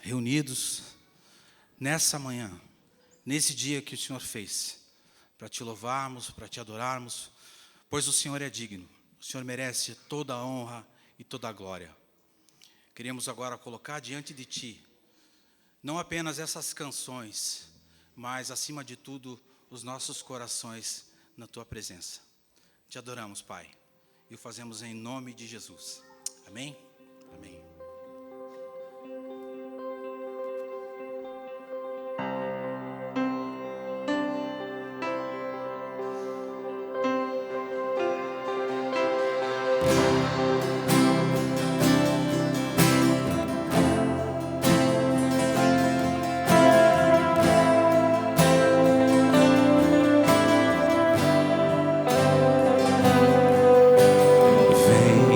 reunidos nessa manhã, nesse dia que o Senhor fez, para te louvarmos, para te adorarmos, pois o Senhor é digno, o Senhor merece toda a honra e toda a glória. Queríamos agora colocar diante de Ti, não apenas essas canções, mas acima de tudo, os nossos corações na Tua presença. Te adoramos, Pai, e o fazemos em nome de Jesus. Amém? Amém.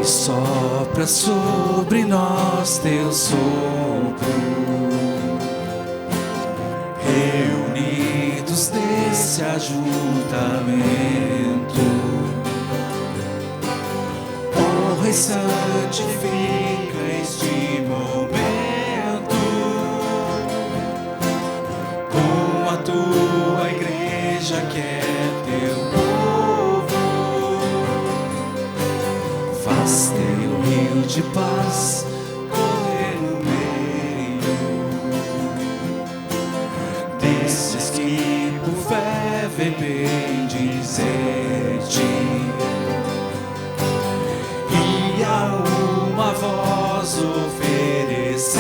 Sopra sobre nós teu sopro, reunidos nesse ajuntamento, honra e santifica este momento, com a tua igreja que é teu povo, faz teu rio de paz correr no meio desses que por fé vem bendizer-te, e a uma voz oferecer-te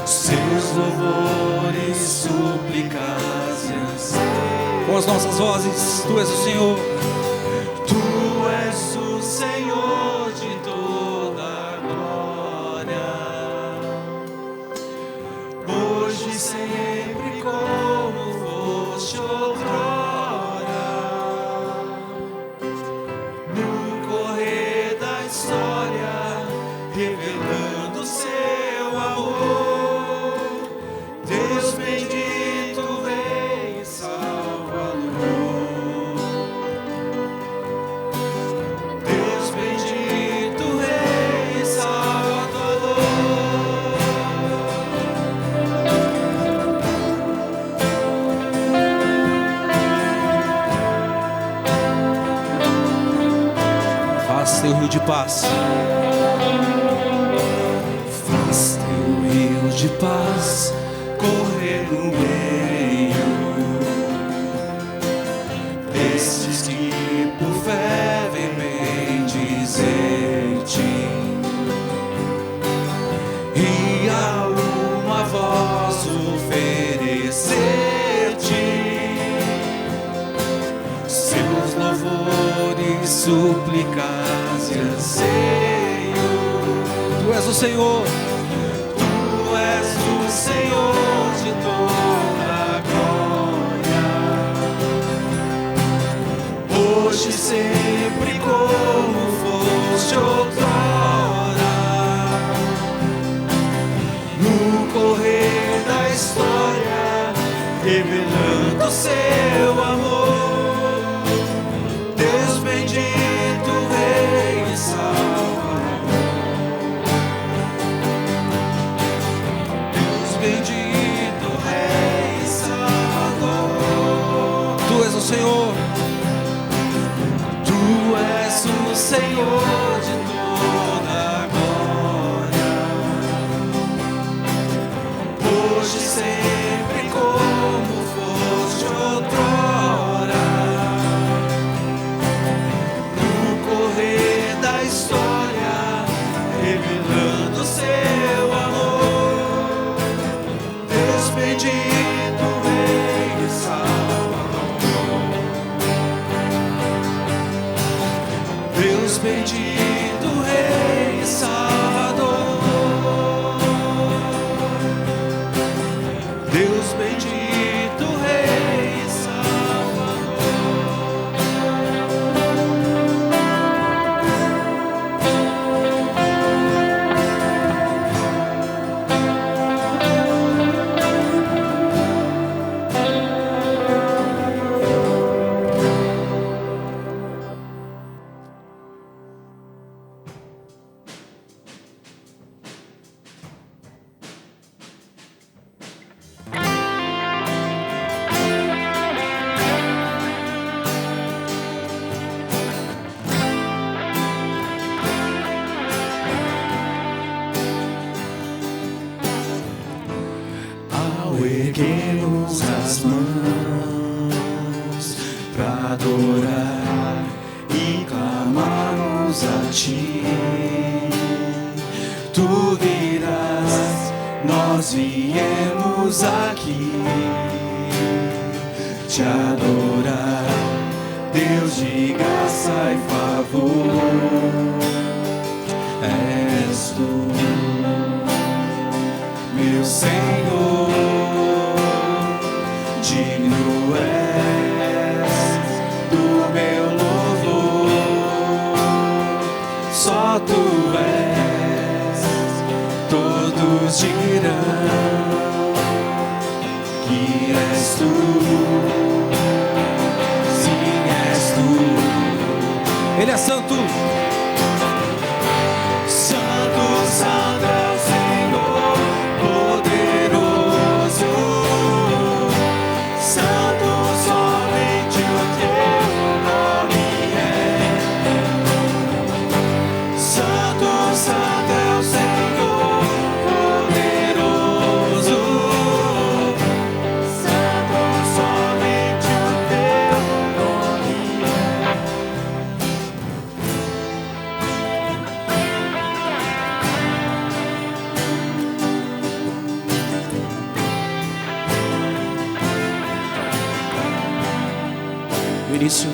seus louvores, súplicas e anseios. Com as nossas vozes, Tu és o Senhor. Tu és o Senhor de toda a glória, hoje e sempre como foste outrora, no correr da história, revelando seu amor. Deus bendito, Rei e Salvador. Deus bendito, Rei e Salvador. Faz teu rio de paz. Faz teu rio de paz correr no meio destes que por fé vem bendizer-te, e a uma voz oferecer-te seus louvores, súplicas e anseios. Tu és o Senhor. Tu és o Senhor de toda a glória, hoje e sempre como foste outrora, no correr da história, revelando seu amor. Deus bendito, Rei e Salvador. Deus bendito, Rei e Salvador. Tu és o Senhor. Tu és o Senhor de toda a glória, hoje e sempre como foste outrora, no correr da história, revelando seu amor. Deus bendito, Rei e Salvador. Deus bendito, Rei e Salvador. Deus bendito, Rei e Salvador. erguemos as mãos para adorar e clamarmos a Ti. Tu virás, nós viemos aqui te adorar, Deus de graça e favor. És Tu, meu Senhor, digno és do meu louvor. Só Tu és, todos dirão que és Tu. Sim, és Tu. Ele é santo. Santo, santo é o Senhor, poderoso. Santo, somente o Teu nome é. Santo, santo é o Senhor, poderoso. Santo, somente o Teu nome é. No início,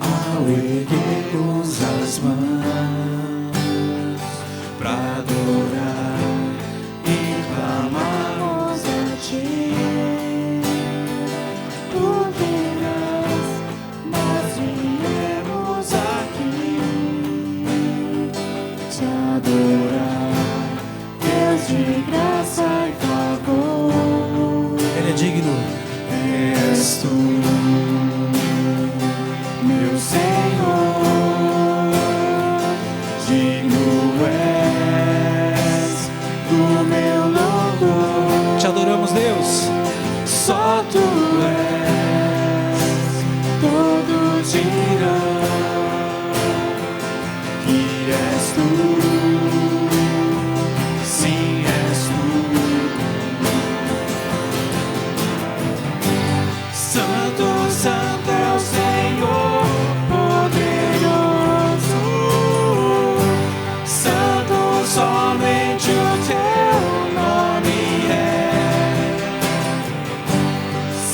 Ao erguermos as mãos pra adorar e clamarmos a Ti, Tu virás, nós viemos aqui te adorar, Deus de graça e favor. Ele é digno. És Tu, meu Senhor, digno és do meu louvor. Te adoramos, Deus. Só Tu és, todos dirão que és Tu. Sim, és Tu. Santo, santo é o Senhor, poderoso. Santo, somente o Teu nome é.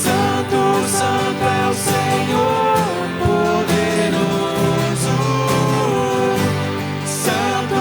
Santo, santo é o Senhor, poderoso. Santo,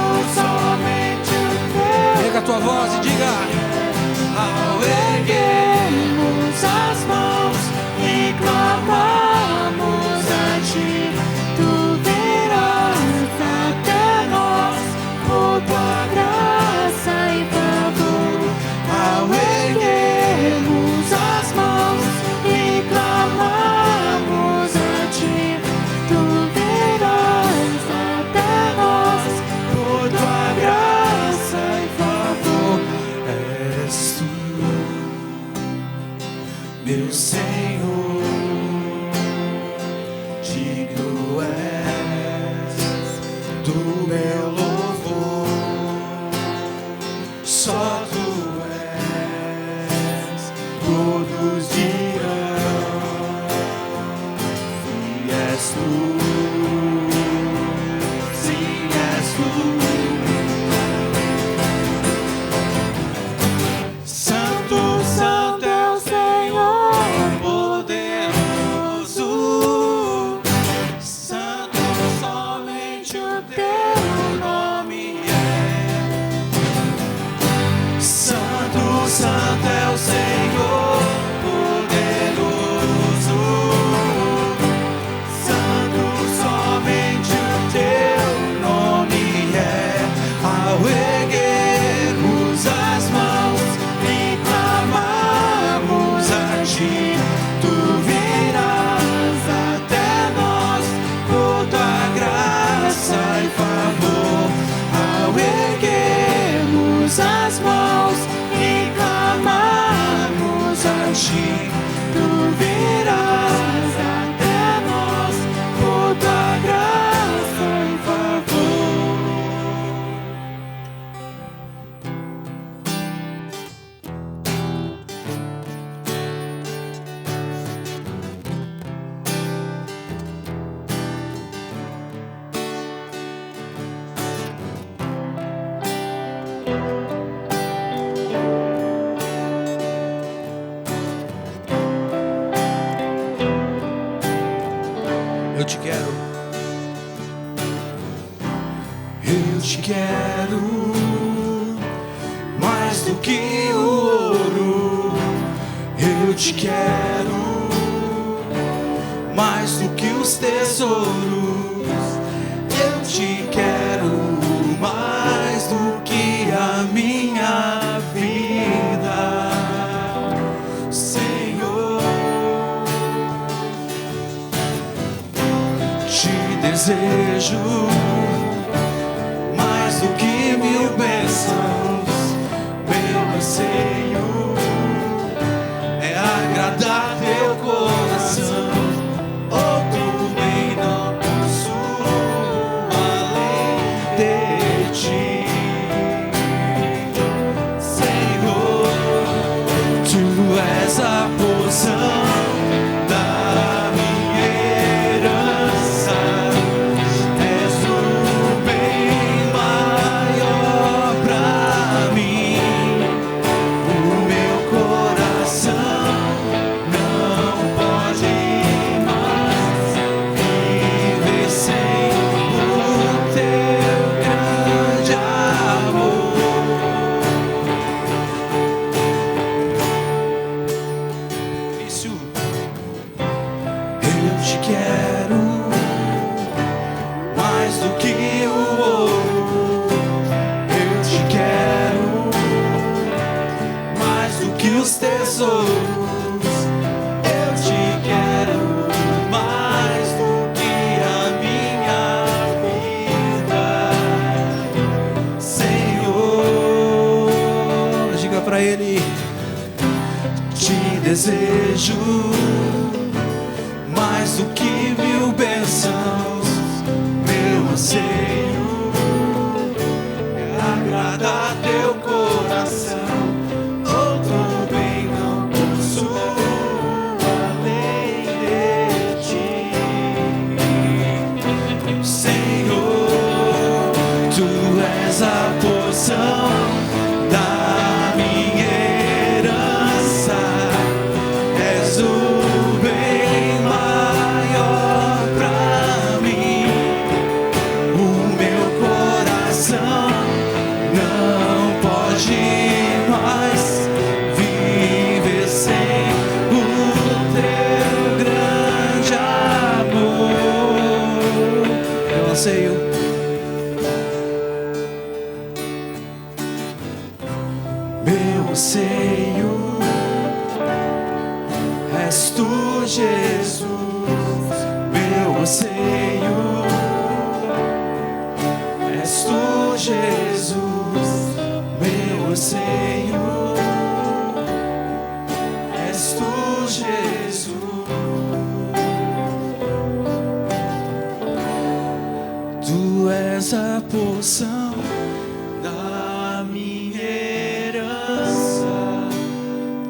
Eu te quero mais do que o ouro. Eu te quero mais do que os tesouros. Eu te quero mais do que a minha vida, Senhor. Te desejo mais do que mil bênçãos. Meu anseio é agradar teu coração. Outro bem não possuo além de ti, Senhor. Tu és a porção da minha herança. És o bem maior pra mim. O meu coração não pode mais viver sem o teu grande amor. Isso. Eu te quero mais do que o ouro. Eu te quero mais do que os tesouros. Eu te quero mais do que a minha vida, Senhor. Diga pra Ele: te desejo mais do que mil bênçãos. Meu anseio é agradar teu coração. Outro bem não possuo além de ti, Senhor. Tu és a porção da minha herança. És o bem maior pra mim. O meu coração não pode mais viver sem o teu grande amor. Eu anseio. Meu anseio és tu, Jesus. Meu anseio és tu, Jesus. Meu anseio és tu, Jesus. Tu és a porção da minha herança.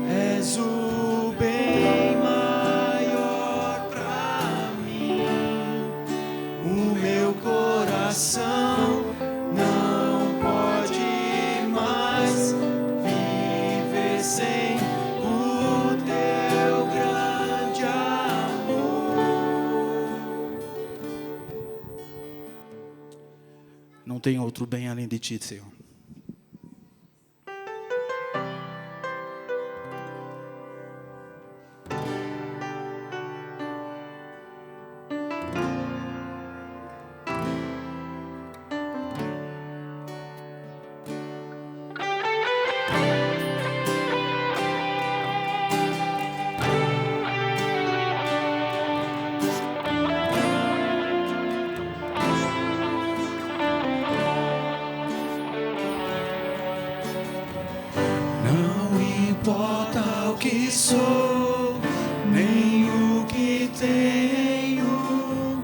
És o bem maior pra mim. O meu coração não pode mais viver sem o teu grande amor. Não tem outro bem além de ti, Senhor. Não importa o que sou, nem o que tenho,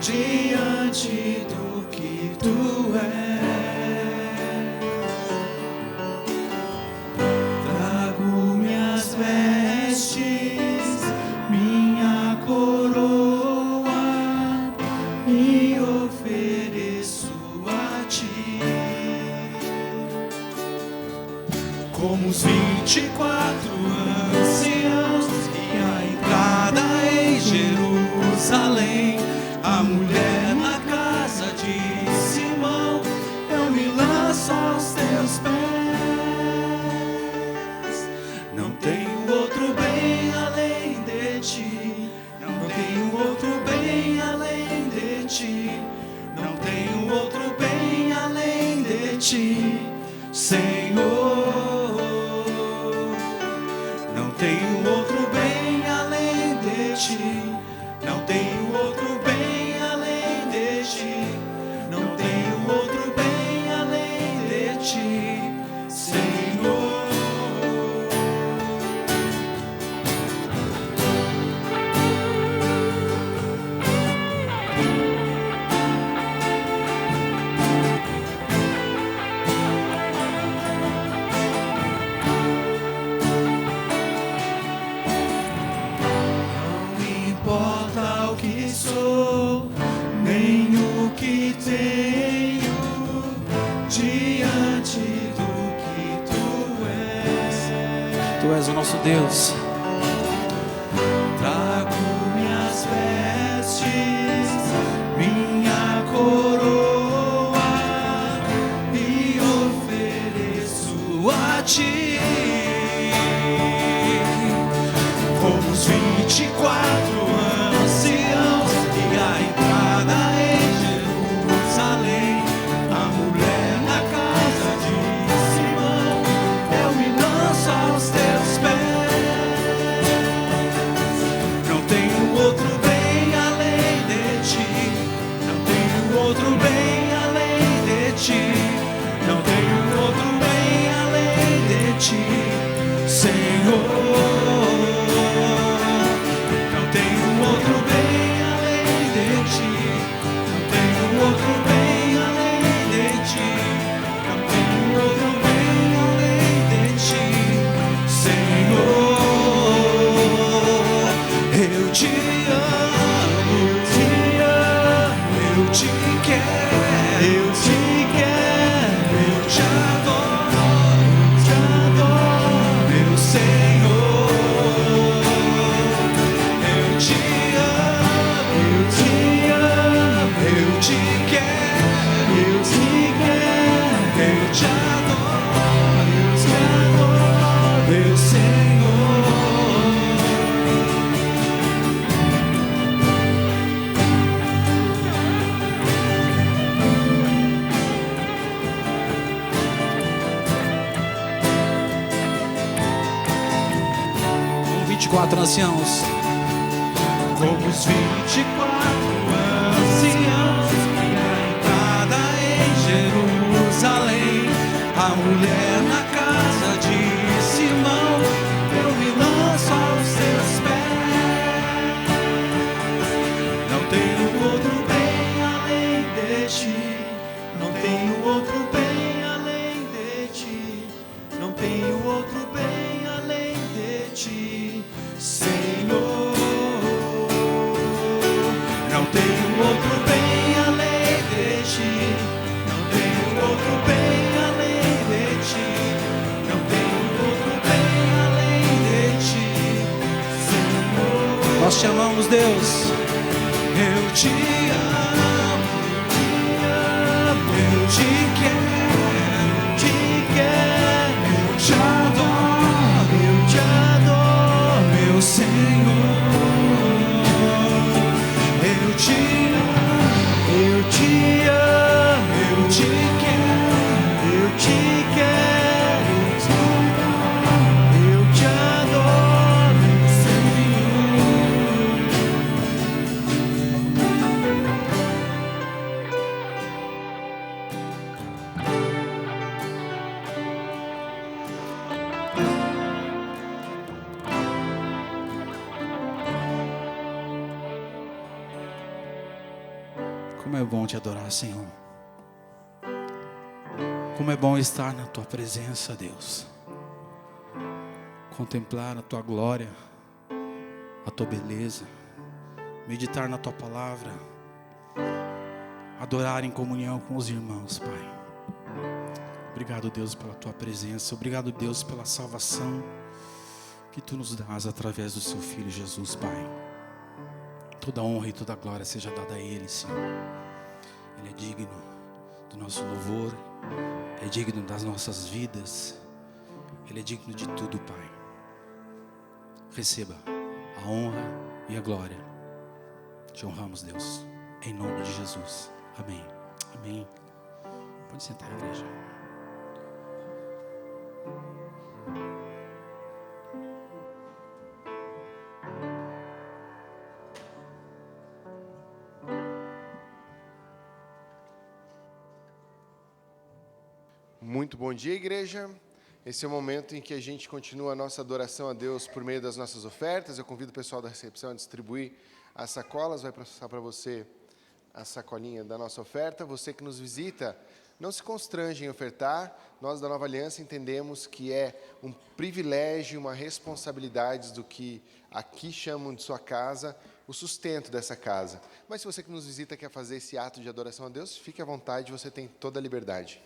diante do que tu és. Trago minhas vestes, minha coroa, e ofereço a ti. Como os 24 anciãos e a entrada em Jerusalém, a mulher na casa de Simão ti, Senhor. Não tenho outro bem além de ti. Não tenho outro bem além de ti. Não tenho outro bem além de ti, Senhor. Sou, nem o que tenho diante do que tu és. Tu és o nosso Deus. Trago minhas vestes, minha coroa e ofereço a ti. Como os 24 anciãos e a entrada em Jerusalém, a mulher na casa de Simão, eu me lanço aos teus pés. Não tenho outro bem além de ti. Não tenho outro bem além de ti. Não tenho outro bem além de ti, Senhor. Quatro anciãos, como os 24 anciãos e a entrada em Jerusalém, a mulher na casa de Simão, eu me lanço aos teus pés. Não tenho outro bem além de ti. Não tenho outro bem além de ti. Não tenho outro bem além de ti, Senhor. Não tenho outro bem além de ti. Não tenho outro bem além de ti. Não tenho outro bem além de ti, Senhor. nós te amamos, Deus. Eu te amo, eu te quero, eu te adoro, meu Senhor. Eu te amo, eu te quero, eu te adoro, Senhor. Como é bom te adorar, Senhor. Como é bom estar na tua presença, Deus. Contemplar a tua glória, a tua beleza, meditar na tua palavra, adorar em comunhão com os irmãos, Pai. Obrigado, Deus, pela tua presença. Obrigado, Deus, pela salvação que tu nos dás através do seu Filho Jesus, Pai. Toda honra e toda glória seja dada a Ele, Senhor. Ele é digno do nosso louvor, é digno das nossas vidas, Ele é digno de tudo, Pai. Receba a honra e a glória. Te honramos, Deus, em nome de Jesus. Amém. Amém. Pode sentar, igreja. Muito bom dia, igreja. Esse é o momento em que a gente continua a nossa adoração a Deus por meio das nossas ofertas. Eu convido o pessoal da recepção a distribuir as sacolas. Vai passar para você a sacolinha da nossa oferta. Você que nos visita, não se constrange em ofertar. Nós da Nova Aliança entendemos que é um privilégio, uma responsabilidade do que aqui chamam de sua casa, o sustento dessa casa. Mas se você que nos visita quer fazer esse ato de adoração a Deus, fique à vontade, você tem toda a liberdade.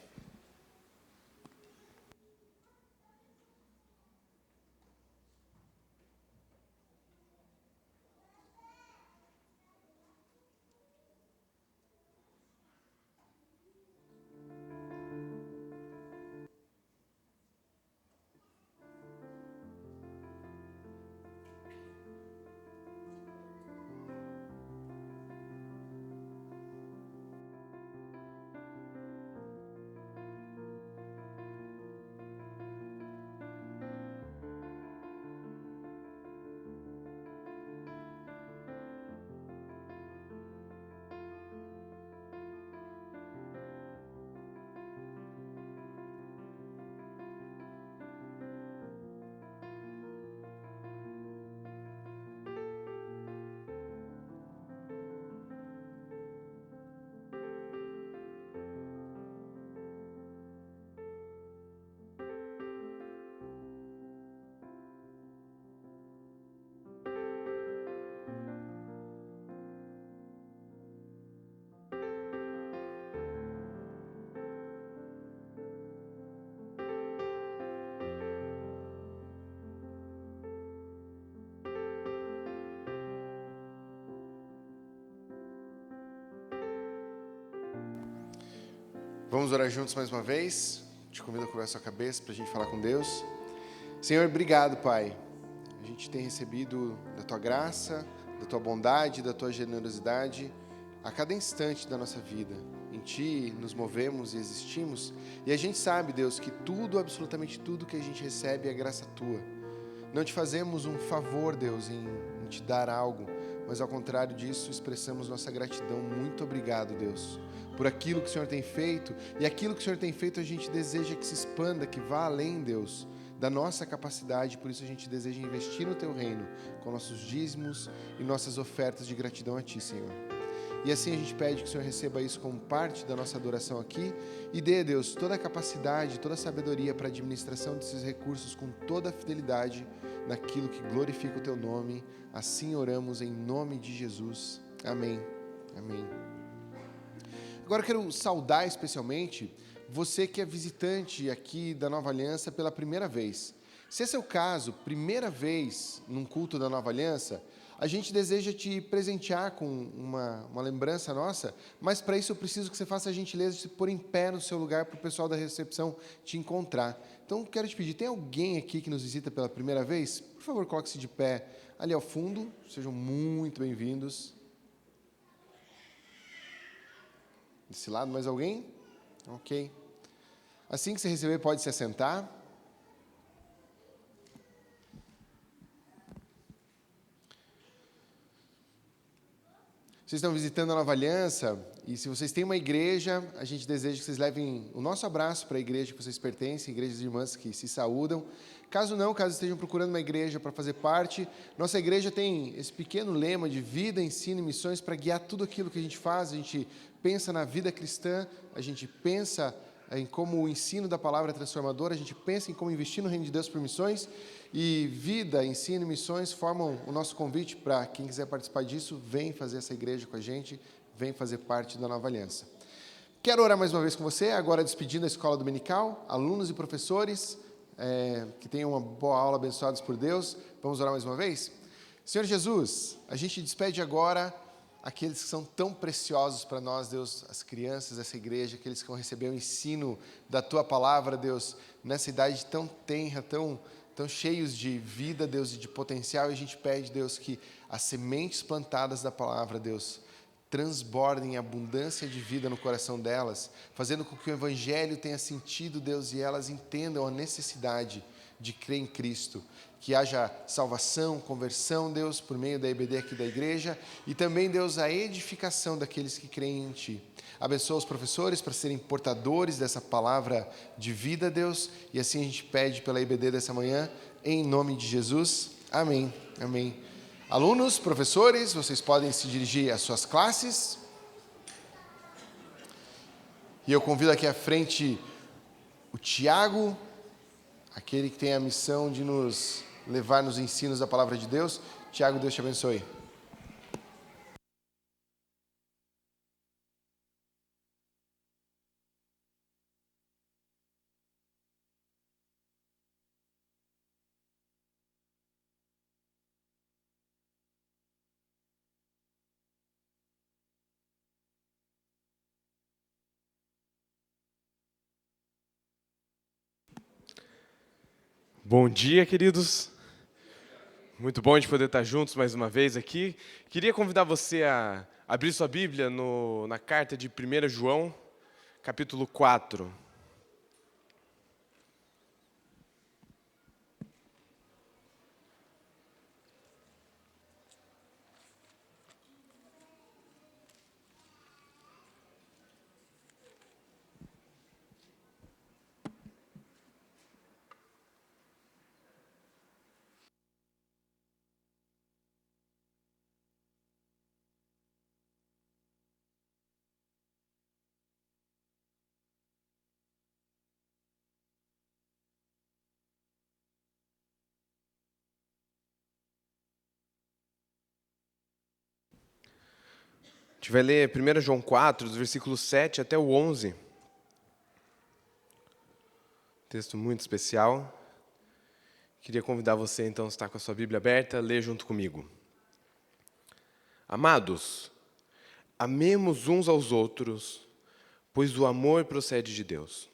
Vamos orar juntos mais uma vez. Te convido a curvar sua cabeça para a gente falar com Deus. Senhor, obrigado, Pai. A gente tem recebido da Tua graça, da Tua bondade, da Tua generosidade a cada instante da nossa vida. Em Ti nos movemos e existimos. E a gente sabe, Deus, que tudo, absolutamente tudo que a gente recebe é graça Tua. Não Te fazemos um favor, Deus, em Te dar algo, mas ao contrário disso, expressamos nossa gratidão. Muito obrigado, Deus, por aquilo que o Senhor tem feito, e aquilo que o Senhor tem feito a gente deseja que se expanda, que vá além, Deus, da nossa capacidade. Por isso a gente deseja investir no Teu reino, com nossos dízimos e nossas ofertas de gratidão a Ti, Senhor. E assim a gente pede que o Senhor receba isso como parte da nossa adoração aqui, e dê, Deus, toda a capacidade, toda a sabedoria para a administração desses recursos, com toda a fidelidade naquilo que glorifica o Teu nome. Assim oramos em nome de Jesus. Amém. Amém. Agora eu quero saudar especialmente você que é visitante aqui da Nova Aliança pela primeira vez. Se esse é o caso, primeira vez num culto da Nova Aliança, a gente deseja te presentear com uma lembrança nossa, mas para isso eu preciso que você faça a gentileza de se pôr em pé no seu lugar para o pessoal da recepção te encontrar. Então quero te pedir, tem alguém aqui que nos visita pela primeira vez? Por favor, coloque-se de pé ali ao fundo, sejam muito bem-vindos. Desse lado, mais alguém? Ok. Assim que você receber, pode se assentar. Vocês estão visitando a Nova Aliança, e se vocês têm uma igreja, a gente deseja que vocês levem o nosso abraço para a igreja que vocês pertencem, igrejas irmãs que se saúdam. Caso não, caso estejam procurando uma igreja para fazer parte, nossa igreja tem esse pequeno lema de vida, ensino e missões para guiar tudo aquilo que a gente faz. A gente pensa na vida cristã, a gente pensa em como o ensino da palavra é transformador, a gente pensa em como investir no reino de Deus por missões, e vida, ensino e missões formam o nosso convite para quem quiser participar disso. Vem fazer essa igreja com a gente, vem fazer parte da Nova Aliança. Quero orar mais uma vez com você, agora despedindo a escola dominical, alunos e professores, que tenham uma boa aula, abençoados por Deus. Vamos orar mais uma vez? Senhor Jesus, a gente despede agora aqueles que são tão preciosos para nós, Deus, as crianças dessa igreja, aqueles que vão receber o ensino da Tua palavra, Deus, nessa idade tão tenra, tão cheios de vida, Deus, e de potencial. E a gente pede, Deus, que as sementes plantadas da palavra, Deus, transbordem abundância de vida no coração delas, fazendo com que o Evangelho tenha sentido, Deus, e elas entendam a necessidade de crer em Cristo. Que haja salvação, conversão, Deus, por meio da EBD aqui da igreja, e também, Deus, a edificação daqueles que creem em Ti. Abençoa os professores para serem portadores dessa palavra de vida, Deus, e assim a gente pede pela EBD dessa manhã, em nome de Jesus. Amém. Amém. Alunos, professores, vocês podem se dirigir às suas classes. E eu convido aqui à frente o Tiago, aquele que tem a missão de nos levar nos ensinos da palavra de Deus. Tiago, Deus te abençoe. Bom dia, queridos. Muito bom de poder estar juntos mais uma vez aqui. Queria convidar você a abrir sua Bíblia na carta de 1 João, capítulo 4. A gente vai ler 1 João 4, dos versículos 7 até o 11. Texto muito especial. Queria convidar você, então, a estar com a sua Bíblia aberta, ler junto comigo. Amados, amemos uns aos outros, pois o amor procede de Deus.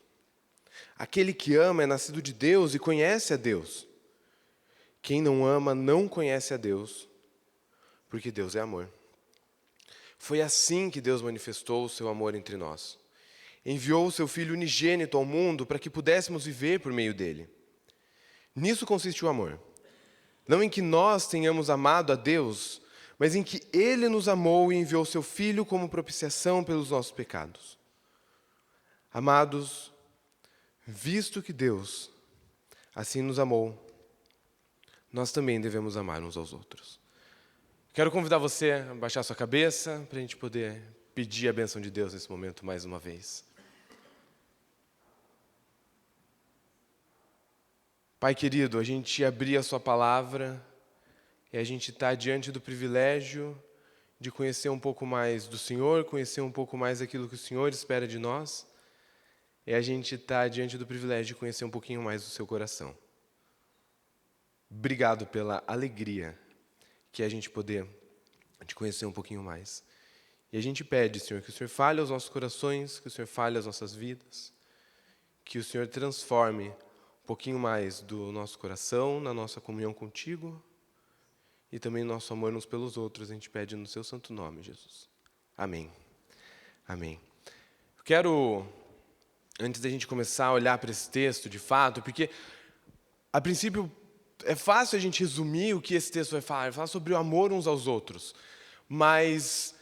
Aquele que ama é nascido de Deus e conhece a Deus. Quem não ama não conhece a Deus, porque Deus é amor. Foi assim que Deus manifestou o seu amor entre nós. Enviou o seu Filho unigênito ao mundo para que pudéssemos viver por meio dele. Nisso consiste o amor. Não em que nós tenhamos amado a Deus, mas em que Ele nos amou e enviou o seu Filho como propiciação pelos nossos pecados. Amados, visto que Deus assim nos amou, nós também devemos amar uns aos outros. Quero convidar você a baixar sua cabeça para a gente poder pedir a bênção de Deus nesse momento mais uma vez. Pai querido, a gente abrir a sua palavra e a gente está diante do privilégio de conhecer um pouco mais do Senhor, conhecer um pouco mais daquilo que o Senhor espera de nós, e a gente está diante do privilégio de conhecer um pouquinho mais do seu coração. Obrigado pela alegria que a gente poder te conhecer um pouquinho mais. E a gente pede, Senhor, que o Senhor fale aos nossos corações, que o Senhor fale às nossas vidas, que o Senhor transforme um pouquinho mais do nosso coração, na nossa comunhão contigo e também no nosso amor uns pelos outros. A gente pede no seu santo nome, Jesus. Amém. Amém. Eu quero, antes da gente começar a olhar para esse texto, de fato, porque, a princípio, é fácil a gente resumir o que esse texto vai falar. Ele fala sobre o amor uns aos outros. Mas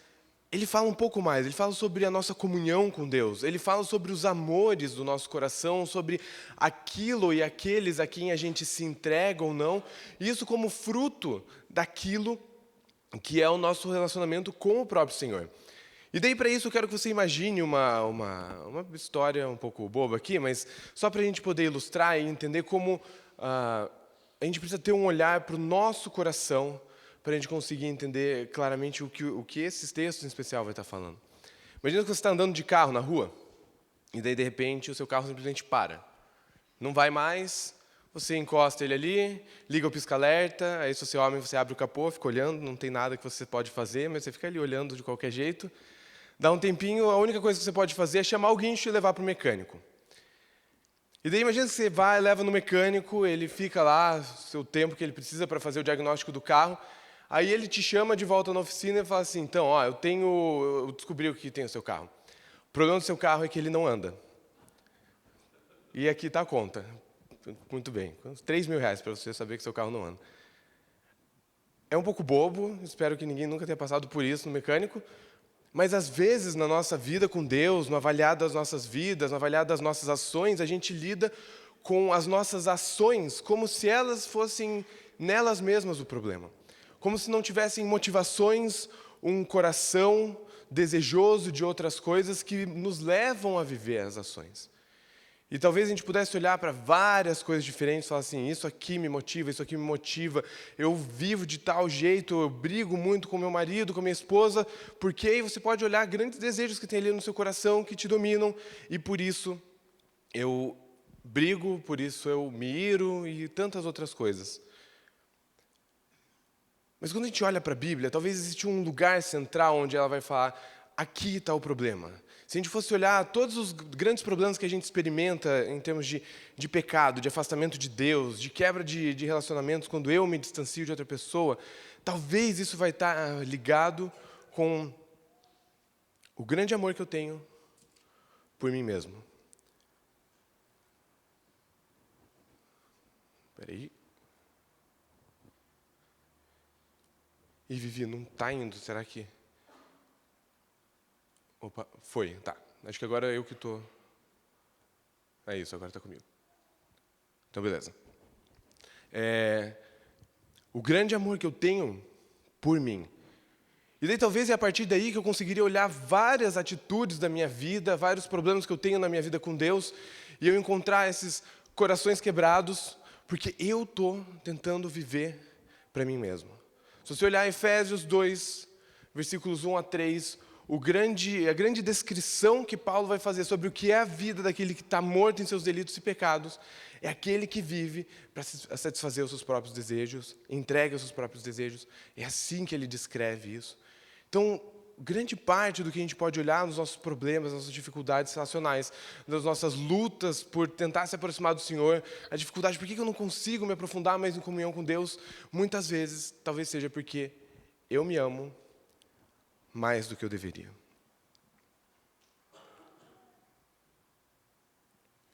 ele fala um pouco mais. Ele fala sobre a nossa comunhão com Deus. Ele fala sobre os amores do nosso coração, sobre aquilo e aqueles a quem a gente se entrega ou não. Isso como fruto daquilo que é o nosso relacionamento com o próprio Senhor. E daí, para isso, eu quero que você imagine uma história um pouco boba aqui, mas só para a gente poder ilustrar e entender como a gente precisa ter um olhar para o nosso coração para a gente conseguir entender claramente o que esses textos em especial vai estar falando. Imagina que você está andando de carro na rua e daí, de repente, o seu carro simplesmente para. Não vai mais, você encosta ele ali, liga o pisca-alerta, aí se você é homem, você abre o capô, fica olhando, não tem nada que você pode fazer, mas você fica ali olhando de qualquer jeito. Dá um tempinho, a única coisa que você pode fazer é chamar o guincho e levar para o mecânico. E daí imagina que você vai, leva no mecânico, ele fica lá, o seu tempo que ele precisa para fazer o diagnóstico do carro. Aí ele te chama de volta na oficina e fala assim, então, ó, eu descobri o que tem no seu carro. O problema do seu carro é que ele não anda. E aqui está a conta. Muito bem, uns R$3.000 para você saber que seu carro não anda. É um pouco bobo, espero que ninguém nunca tenha passado por isso no mecânico, mas às vezes na nossa vida com Deus, no avaliar das nossas vidas, no avaliar das nossas ações, a gente lida com as nossas ações como se elas fossem nelas mesmas o problema. Como se não tivessem motivações, um coração desejoso de outras coisas que nos levam a viver as ações. E talvez a gente pudesse olhar para várias coisas diferentes e falar assim, isso aqui me motiva, isso aqui me motiva, eu vivo de tal jeito, eu brigo muito com meu marido, com minha esposa, porque aí você pode olhar grandes desejos que tem ali no seu coração, que te dominam, e por isso eu brigo, por isso eu me iro e tantas outras coisas. Mas quando a gente olha para a Bíblia, talvez exista um lugar central onde ela vai falar, aqui está o problema. Se a gente fosse olhar todos os grandes problemas que a gente experimenta em termos de pecado, de afastamento de Deus, de quebra de relacionamentos, quando eu me distancio de outra pessoa, talvez isso vai estar ligado com o grande amor que eu tenho por mim mesmo. Espera aí. E Vivi, não está indo, será que... Opa, foi, tá. Acho que agora eu que estou... É isso, agora está comigo. Então, beleza. O grande amor que eu tenho por mim. E daí talvez é a partir daí que eu conseguiria olhar várias atitudes da minha vida, vários problemas que eu tenho na minha vida com Deus, e eu encontrar esses corações quebrados, porque eu estou tentando viver para mim mesmo. Se você olhar Efésios 2, versículos 1 a 3, a grande descrição que Paulo vai fazer sobre o que é a vida daquele que está morto em seus delitos e pecados, é aquele que vive para satisfazer os seus próprios desejos, entrega os seus próprios desejos. É assim que ele descreve isso. Então, grande parte do que a gente pode olhar nos nossos problemas, nas nossas dificuldades relacionais, nas nossas lutas por tentar se aproximar do Senhor, a dificuldade, por que eu não consigo me aprofundar mais em comunhão com Deus, muitas vezes, talvez seja porque eu me amo mais do que eu deveria.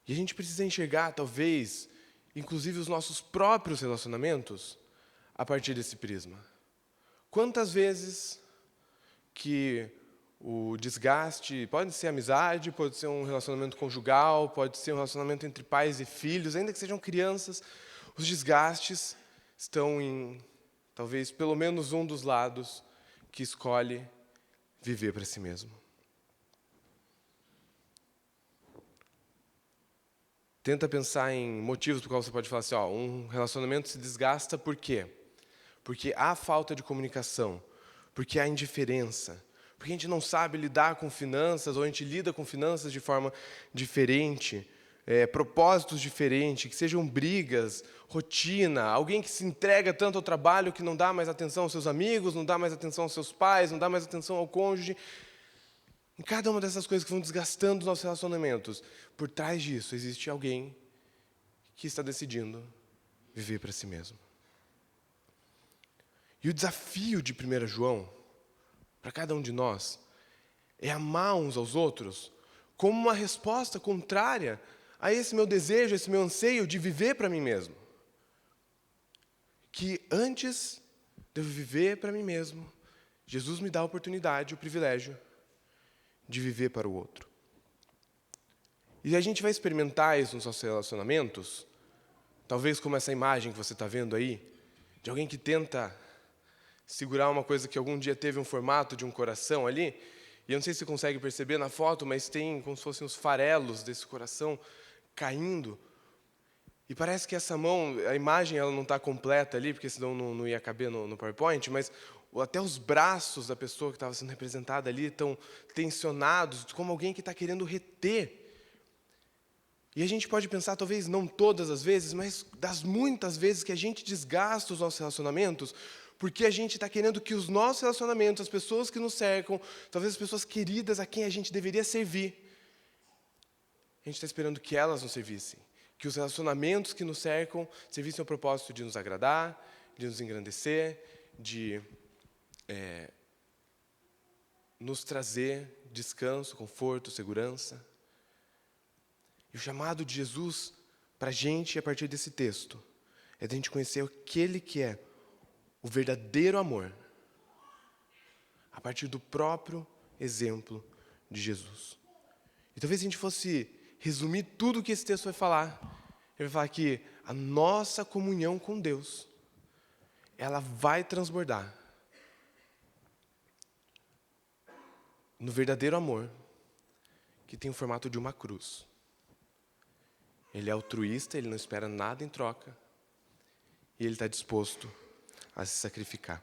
E a gente precisa enxergar, talvez, inclusive os nossos próprios relacionamentos, a partir desse prisma. Quantas vezes que o desgaste, pode ser amizade, pode ser um relacionamento conjugal, pode ser um relacionamento entre pais e filhos, ainda que sejam crianças, os desgastes estão em, talvez, pelo menos um dos lados que escolhe viver para si mesmo. Tenta pensar em motivos por qual você pode falar assim, um relacionamento se desgasta por quê? Porque há falta de comunicação, porque há indiferença, porque a gente não sabe lidar com finanças, ou a gente lida com finanças de forma diferente, propósitos diferentes, que sejam brigas, rotina, alguém que se entrega tanto ao trabalho que não dá mais atenção aos seus amigos, não dá mais atenção aos seus pais, não dá mais atenção ao cônjuge. Em cada uma dessas coisas que vão desgastando os nossos relacionamentos, por trás disso existe alguém que está decidindo viver para si mesmo. E o desafio de 1 João, para cada um de nós, é amar uns aos outros como uma resposta contrária a esse meu desejo, esse meu anseio de viver para mim mesmo. Que antes de eu viver para mim mesmo, Jesus me dá a oportunidade, o privilégio de viver para o outro. E a gente vai experimentar isso nos nossos relacionamentos, talvez como essa imagem que você está vendo aí, de alguém que tenta segurar uma coisa que algum dia teve um formato de um coração ali, e eu não sei se você consegue perceber na foto, mas tem como se fossem os farelos desse coração caindo. E parece que essa mão, a imagem ela não está completa ali, porque senão não ia caber no PowerPoint, mas até os braços da pessoa que estava sendo representada ali estão tensionados, como alguém que está querendo reter. E a gente pode pensar, talvez não todas as vezes, mas das muitas vezes que a gente desgasta os nossos relacionamentos, porque a gente está querendo que os nossos relacionamentos, as pessoas que nos cercam, talvez as pessoas queridas a quem a gente deveria servir, a gente está esperando que elas nos servissem. Que os relacionamentos que nos cercam servissem ao propósito de nos agradar, de nos engrandecer, de nos trazer descanso, conforto, segurança. E o chamado de Jesus para a gente, a partir desse texto, é de a gente conhecer aquele que é o verdadeiro amor, a partir do próprio exemplo de Jesus. E talvez se a gente fosse resumir tudo o que esse texto vai falar, ele vai falar que a nossa comunhão com Deus, ela vai transbordar no verdadeiro amor, que tem o formato de uma cruz. Ele é altruísta, ele não espera nada em troca, e ele está disposto a se sacrificar.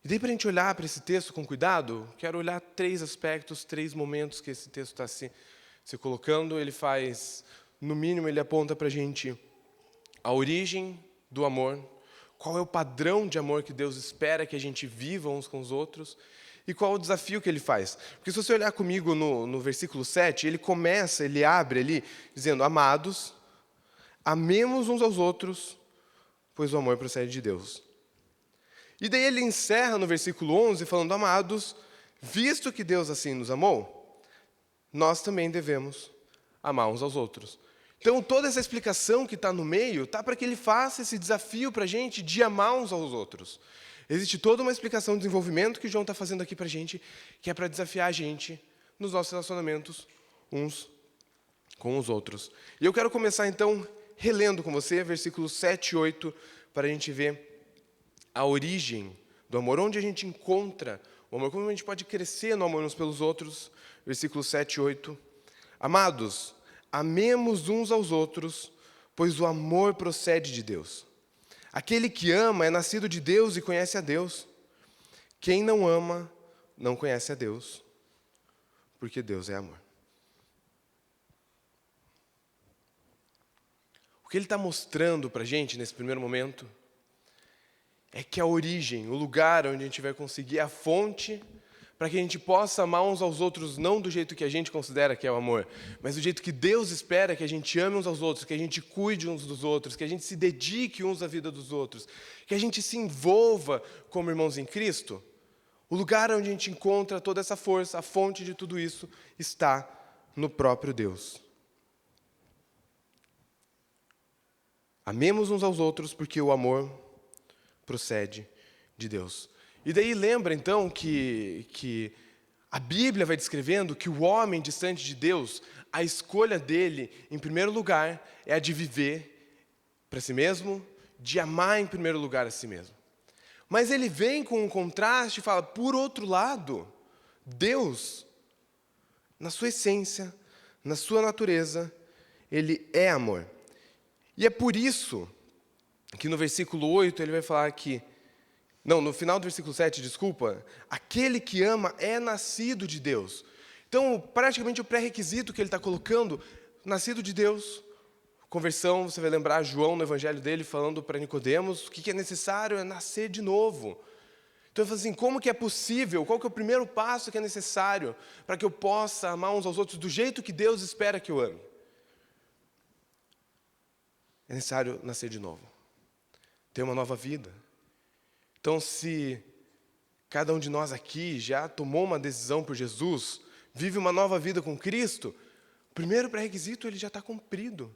E daí, para a gente olhar para esse texto com cuidado, quero olhar 3 aspectos, 3 momentos que esse texto está se colocando. Ele faz, no mínimo, ele aponta para a gente a origem do amor, qual é o padrão de amor que Deus espera que a gente viva uns com os outros, e qual é o desafio que ele faz. Porque se você olhar comigo no versículo 7, ele abre ali, dizendo: amados, amemos uns aos outros, pois o amor procede de Deus. E daí ele encerra no versículo 11, falando: amados, visto que Deus assim nos amou, nós também devemos amar uns aos outros. Então, toda essa explicação que está no meio, está para que ele faça esse desafio para a gente de amar uns aos outros. Existe toda uma explicação de desenvolvimento que o João está fazendo aqui para a gente, que é para desafiar a gente nos nossos relacionamentos uns com os outros. E eu quero começar, então, relendo com você, versículos 7 e 8, para a gente ver a origem do amor, onde a gente encontra o amor, como a gente pode crescer no amor uns pelos outros. Versículos 7 e 8. Amados, amemos uns aos outros, pois o amor procede de Deus. Aquele que ama é nascido de Deus e conhece a Deus. Quem não ama, não conhece a Deus, porque Deus é amor. O que ele está mostrando para a gente nesse primeiro momento é que a origem, o lugar onde a gente vai conseguir a fonte para que a gente possa amar uns aos outros, não do jeito que a gente considera que é o amor, mas do jeito que Deus espera que a gente ame uns aos outros, que a gente cuide uns dos outros, que a gente se dedique uns à vida dos outros, que a gente se envolva como irmãos em Cristo. O lugar onde a gente encontra toda essa força, a fonte de tudo isso, está no próprio Deus. Amemos uns aos outros porque o amor procede de Deus. E daí lembra, então, que a Bíblia vai descrevendo que o homem distante de Deus, a escolha dele, em primeiro lugar, é a de viver para si mesmo, de amar em primeiro lugar a si mesmo. Mas ele vem com um contraste e fala, por outro lado, Deus, na sua essência, na sua natureza, ele é amor. E é por isso que no versículo 8 ele vai falar que, não, no final do versículo 7, desculpa, aquele que ama é nascido de Deus. Então, praticamente o pré-requisito que ele está colocando, nascido de Deus, conversão, você vai lembrar João no evangelho dele falando para Nicodemos, o que é necessário é nascer de novo. Então ele fala assim, como que é possível, qual que é o primeiro passo que é necessário para que eu possa amar uns aos outros do jeito que Deus espera que eu ame? É necessário nascer de novo, ter uma nova vida. Então, se cada um de nós aqui já tomou uma decisão por Jesus, vive uma nova vida com Cristo, o primeiro pré-requisito ele já está cumprido.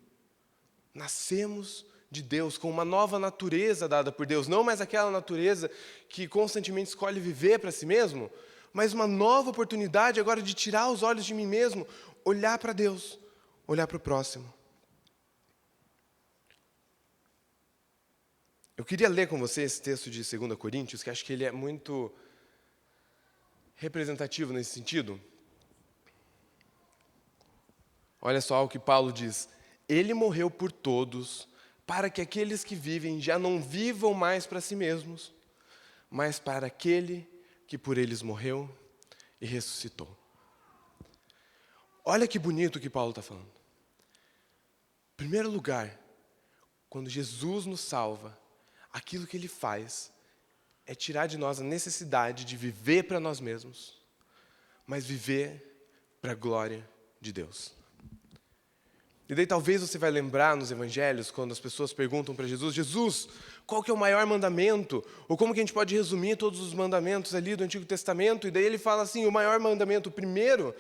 Nascemos de Deus, com uma nova natureza dada por Deus, não mais aquela natureza que constantemente escolhe viver para si mesmo, mas uma nova oportunidade agora de tirar os olhos de mim mesmo, olhar para Deus, olhar para o próximo. Eu queria ler com você esse texto de 2 Coríntios, que acho que ele é muito representativo nesse sentido. Olha só o que Paulo diz. Ele morreu por todos, para que aqueles que vivem já não vivam mais para si mesmos, mas para aquele que por eles morreu e ressuscitou. Olha que bonito o que Paulo está falando. Em primeiro lugar, quando Jesus nos salva, aquilo que ele faz é tirar de nós a necessidade de viver para nós mesmos, mas viver para a glória de Deus. E daí talvez você vai lembrar nos evangelhos, quando as pessoas perguntam para Jesus, Jesus, qual que é o maior mandamento? Ou como que a gente pode resumir todos os mandamentos ali do Antigo Testamento? E daí ele fala assim, o maior mandamento, o primeiro,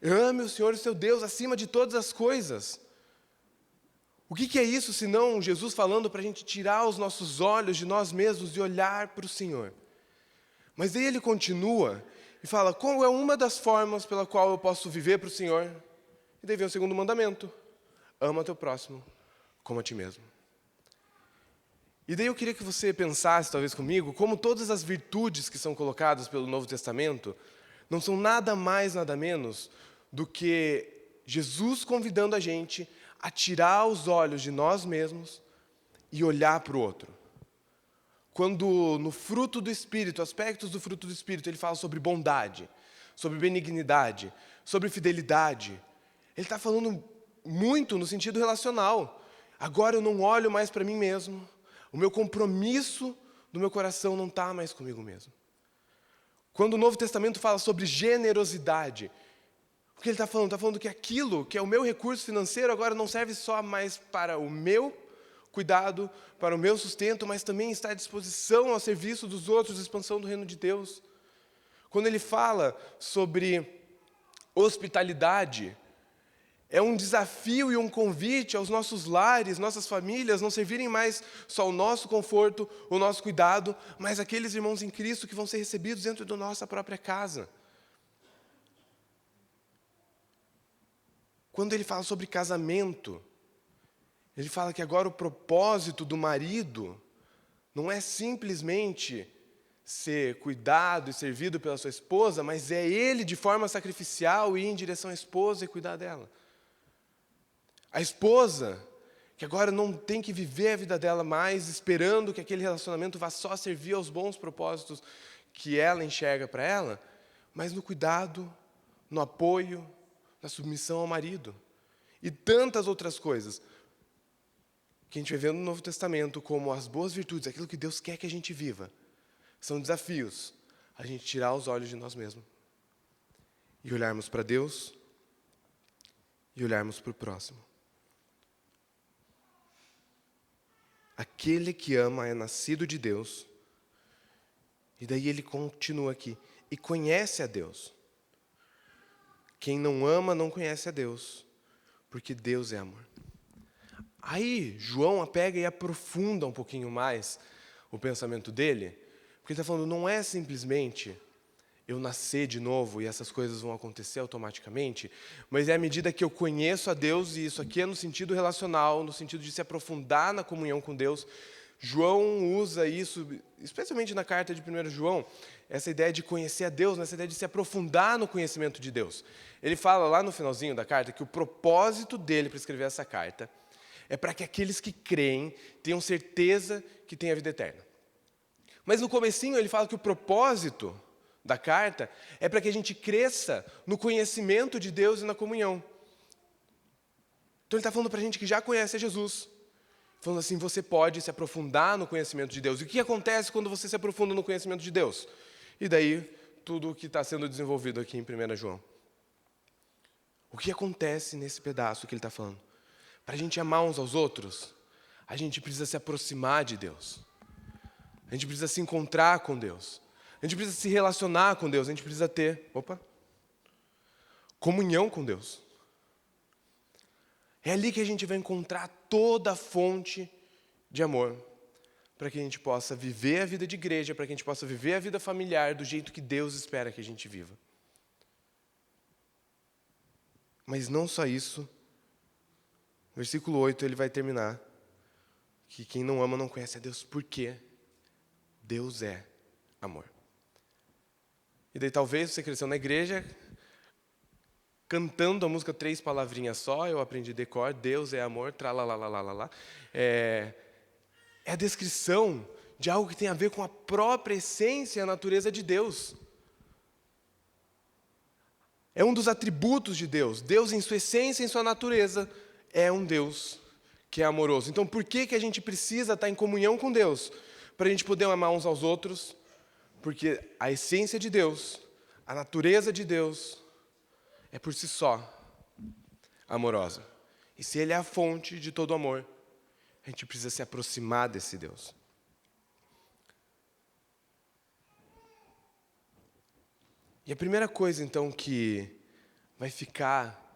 ame o Senhor, o seu Deus, acima de todas as coisas. O que é isso, senão Jesus falando para a gente tirar os nossos olhos de nós mesmos e olhar para o Senhor? Mas daí ele continua e fala, qual é uma das formas pela qual eu posso viver para o Senhor? E daí vem o segundo mandamento, ama teu próximo como a ti mesmo. E daí eu queria que você pensasse, talvez comigo, como todas as virtudes que são colocadas pelo Novo Testamento não são nada mais, nada menos do que Jesus convidando a gente a tirar os olhos de nós mesmos e olhar para o outro. Quando no fruto do Espírito, aspectos do fruto do Espírito, ele fala sobre bondade, sobre benignidade, sobre fidelidade, ele está falando muito no sentido relacional. Agora eu não olho mais para mim mesmo, o meu compromisso do meu coração não está mais comigo mesmo. Quando o Novo Testamento fala sobre generosidade, o que ele está falando? Está falando que aquilo que é o meu recurso financeiro agora não serve só mais para o meu cuidado, para o meu sustento, mas também está à disposição ao serviço dos outros, expansão do reino de Deus. Quando ele fala sobre hospitalidade, é um desafio e um convite aos nossos lares, nossas famílias, não servirem mais só o nosso conforto, o nosso cuidado, mas aqueles irmãos em Cristo que vão ser recebidos dentro da nossa própria casa. Quando ele fala sobre casamento, ele fala que agora o propósito do marido não é simplesmente ser cuidado e servido pela sua esposa, mas é ele de forma sacrificial ir em direção à esposa e cuidar dela. A esposa, que agora não tem que viver a vida dela mais esperando que aquele relacionamento vá só servir aos bons propósitos que ela enxerga para ela, mas no cuidado, no apoio, na submissão ao marido. E tantas outras coisas que a gente vai vendo no Novo Testamento como as boas virtudes, aquilo que Deus quer que a gente viva. São desafios a gente tirar os olhos de nós mesmos e olharmos para Deus e olharmos para o próximo. Aquele que ama é nascido de Deus. E daí ele continua aqui. E conhece a Deus. Quem não ama não conhece a Deus, porque Deus é amor. Aí João pega e aprofunda um pouquinho mais o pensamento dele, porque ele está falando, não é simplesmente eu nascer de novo e essas coisas vão acontecer automaticamente, mas é à medida que eu conheço a Deus, e isso aqui é no sentido relacional, no sentido de se aprofundar na comunhão com Deus. João usa isso, especialmente na carta de 1 João, essa ideia de conhecer a Deus, essa ideia de se aprofundar no conhecimento de Deus. Ele fala lá no finalzinho da carta que o propósito dele para escrever essa carta é para que aqueles que creem tenham certeza que têm a vida eterna. Mas no comecinho ele fala que o propósito da carta é para que a gente cresça no conhecimento de Deus e na comunhão. Então ele está falando para a gente que já conhece a Jesus. Falando assim, você pode se aprofundar no conhecimento de Deus. E o que acontece quando você se aprofunda no conhecimento de Deus? E daí, tudo o que está sendo desenvolvido aqui em 1 João. O que acontece nesse pedaço que ele está falando? Para a gente amar uns aos outros, a gente precisa se aproximar de Deus. A gente precisa se encontrar com Deus. A gente precisa se relacionar com Deus. A gente precisa ter, comunhão com Deus. É ali que a gente vai encontrar toda a fonte de amor, para que a gente possa viver a vida de igreja, para que a gente possa viver a vida familiar do jeito que Deus espera que a gente viva. Mas não só isso. Versículo 8, ele vai terminar, que quem não ama não conhece a Deus, porque Deus é amor. E daí talvez você cresceu na igreja cantando a música 3 palavrinhas só, eu aprendi decor, Deus é amor, tralalalala. É a descrição de algo que tem a ver com a própria essência e a natureza de Deus. É um dos atributos de Deus. Deus, em sua essência e em sua natureza, é um Deus que é amoroso. Então, por que a gente precisa estar em comunhão com Deus? Para a gente poder amar uns aos outros, porque a essência de Deus, a natureza de Deus, é por si só amorosa. E se Ele é a fonte de todo amor, a gente precisa se aproximar desse Deus. E a primeira coisa, então, que vai ficar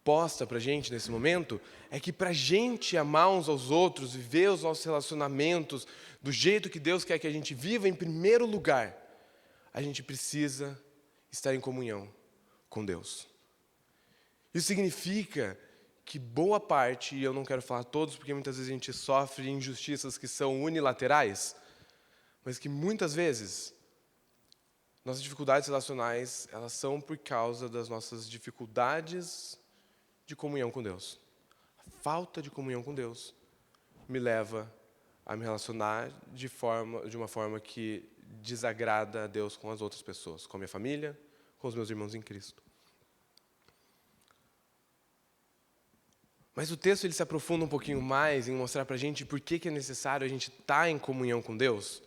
posta para a gente nesse momento é que para a gente amar uns aos outros, viver os nossos relacionamentos do jeito que Deus quer que a gente viva, em primeiro lugar, a gente precisa estar em comunhão com Deus. Isso significa que boa parte, e eu não quero falar todos, porque muitas vezes a gente sofre injustiças que são unilaterais, mas que muitas vezes nossas dificuldades relacionais, elas são por causa das nossas dificuldades de comunhão com Deus. A falta de comunhão com Deus me leva a me relacionar de uma forma que desagrada a Deus com as outras pessoas, com a minha família, com os meus irmãos em Cristo. Mas o texto ele se aprofunda um pouquinho mais em mostrar para a gente por que é necessário a gente estar em comunhão com Deus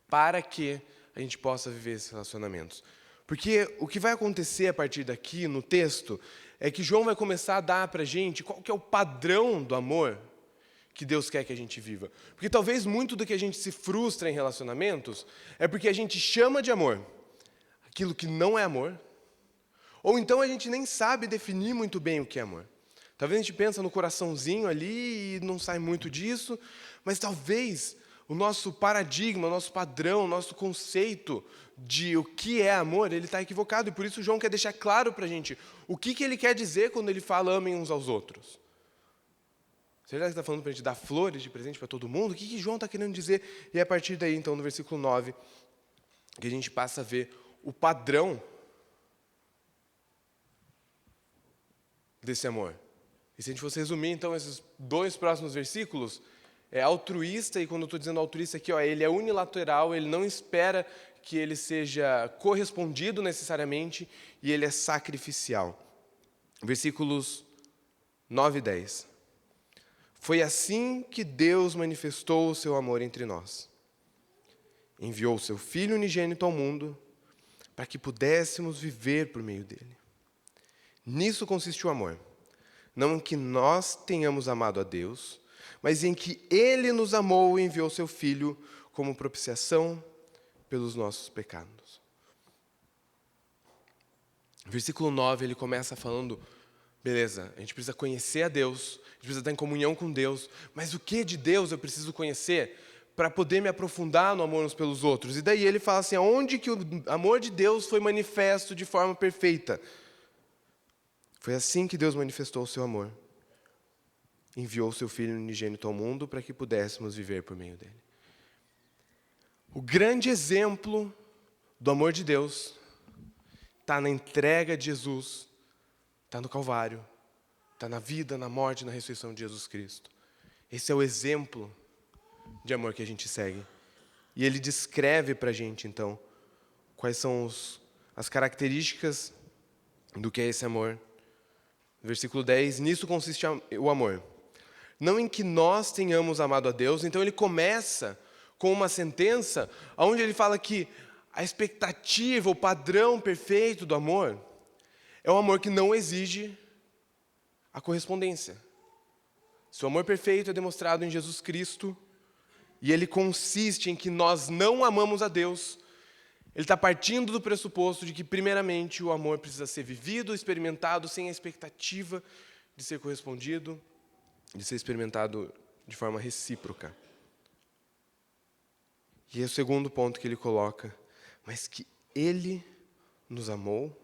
para que a gente possa viver esses relacionamentos. Porque o que vai acontecer a partir daqui no texto é que João vai começar a dar para a gente qual que é o padrão do amor que Deus quer que a gente viva. Porque talvez muito do que a gente se frustra em relacionamentos é porque a gente chama de amor aquilo que não é amor, ou então a gente nem sabe definir muito bem o que é amor. Talvez a gente pensa no coraçãozinho ali e não sai muito disso, mas talvez o nosso paradigma, o nosso padrão, o nosso conceito de o que é amor, ele está equivocado. E por isso João quer deixar claro para a gente o que ele quer dizer quando ele fala amem uns aos outros. Será que está falando para a gente dar flores de presente para todo mundo? O que João está querendo dizer? E é a partir daí, então, no versículo 9, que a gente passa a ver o padrão desse amor. E se a gente fosse resumir, então, esses dois próximos versículos, é altruísta, e quando eu estou dizendo altruísta aqui, ele é unilateral, ele não espera que ele seja correspondido necessariamente, e ele é sacrificial. Versículos 9 e 10. Foi assim que Deus manifestou o seu amor entre nós. Enviou o seu Filho unigênito ao mundo, para que pudéssemos viver por meio dele. Nisso consiste o amor. Não em que nós tenhamos amado a Deus, mas em que Ele nos amou e enviou seu Filho como propiciação pelos nossos pecados. Versículo 9, ele começa falando, beleza, a gente precisa conhecer a Deus, a gente precisa estar em comunhão com Deus, mas o que de Deus eu preciso conhecer para poder me aprofundar no amor uns pelos outros? E daí ele fala assim, aonde que o amor de Deus foi manifesto de forma perfeita? Foi assim que Deus manifestou o seu amor. Enviou o seu Filho unigênito ao mundo para que pudéssemos viver por meio dele. O grande exemplo do amor de Deus está na entrega de Jesus, está no Calvário, está na vida, na morte e na ressurreição de Jesus Cristo. Esse é o exemplo de amor que a gente segue. E ele descreve para a gente, então, quais são as características do que é esse amor. Versículo 10, nisso consiste o amor. Não em que nós tenhamos amado a Deus. Então ele começa com uma sentença onde ele fala que a expectativa, o padrão perfeito do amor é um amor que não exige a correspondência. Seu amor perfeito é demonstrado em Jesus Cristo e ele consiste em que nós não amamos a Deus. Ele está partindo do pressuposto de que, primeiramente, o amor precisa ser vivido, experimentado, sem a expectativa de ser correspondido, de ser experimentado de forma recíproca. E é o segundo ponto que ele coloca, mas que ele nos amou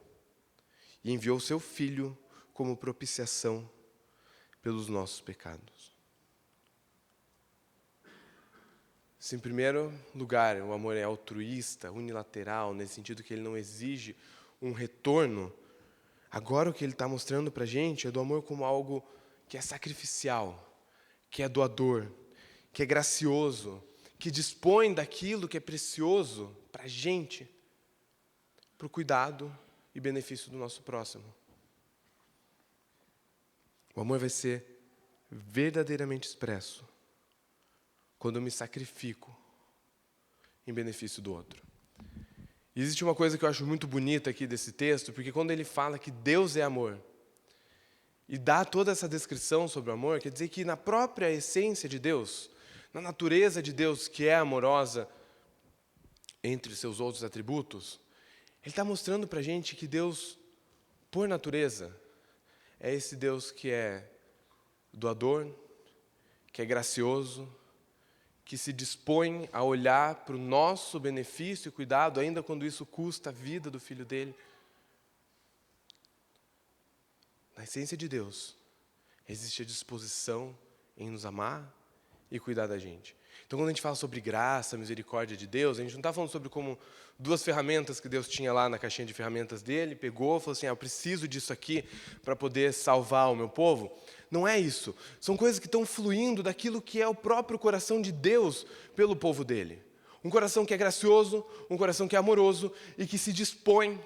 e enviou seu Filho como propiciação pelos nossos pecados. Se, em primeiro lugar, o amor é altruísta, unilateral, nesse sentido que ele não exige um retorno, agora o que ele está mostrando para a gente é do amor como algo que é sacrificial, que é doador, que é gracioso, que dispõe daquilo que é precioso para a gente, para o cuidado e benefício do nosso próximo. O amor vai ser verdadeiramente expresso quando eu me sacrifico em benefício do outro. E existe uma coisa que eu acho muito bonita aqui desse texto, porque quando ele fala que Deus é amor, e dá toda essa descrição sobre o amor, quer dizer que na própria essência de Deus, na natureza de Deus, que é amorosa, entre seus outros atributos, Ele está mostrando para a gente que Deus, por natureza, é esse Deus que é doador, que é gracioso, que se dispõe a olhar para o nosso benefício e cuidado, ainda quando isso custa a vida do Filho dele. Na essência de Deus, existe a disposição em nos amar e cuidar da gente. Então, quando a gente fala sobre graça, misericórdia de Deus, a gente não está falando sobre como duas ferramentas que Deus tinha lá na caixinha de ferramentas dele, pegou e falou assim, eu preciso disso aqui para poder salvar o meu povo. Não é isso. São coisas que estão fluindo daquilo que é o próprio coração de Deus pelo povo dele. Um coração que é gracioso, um coração que é amoroso e que se dispõe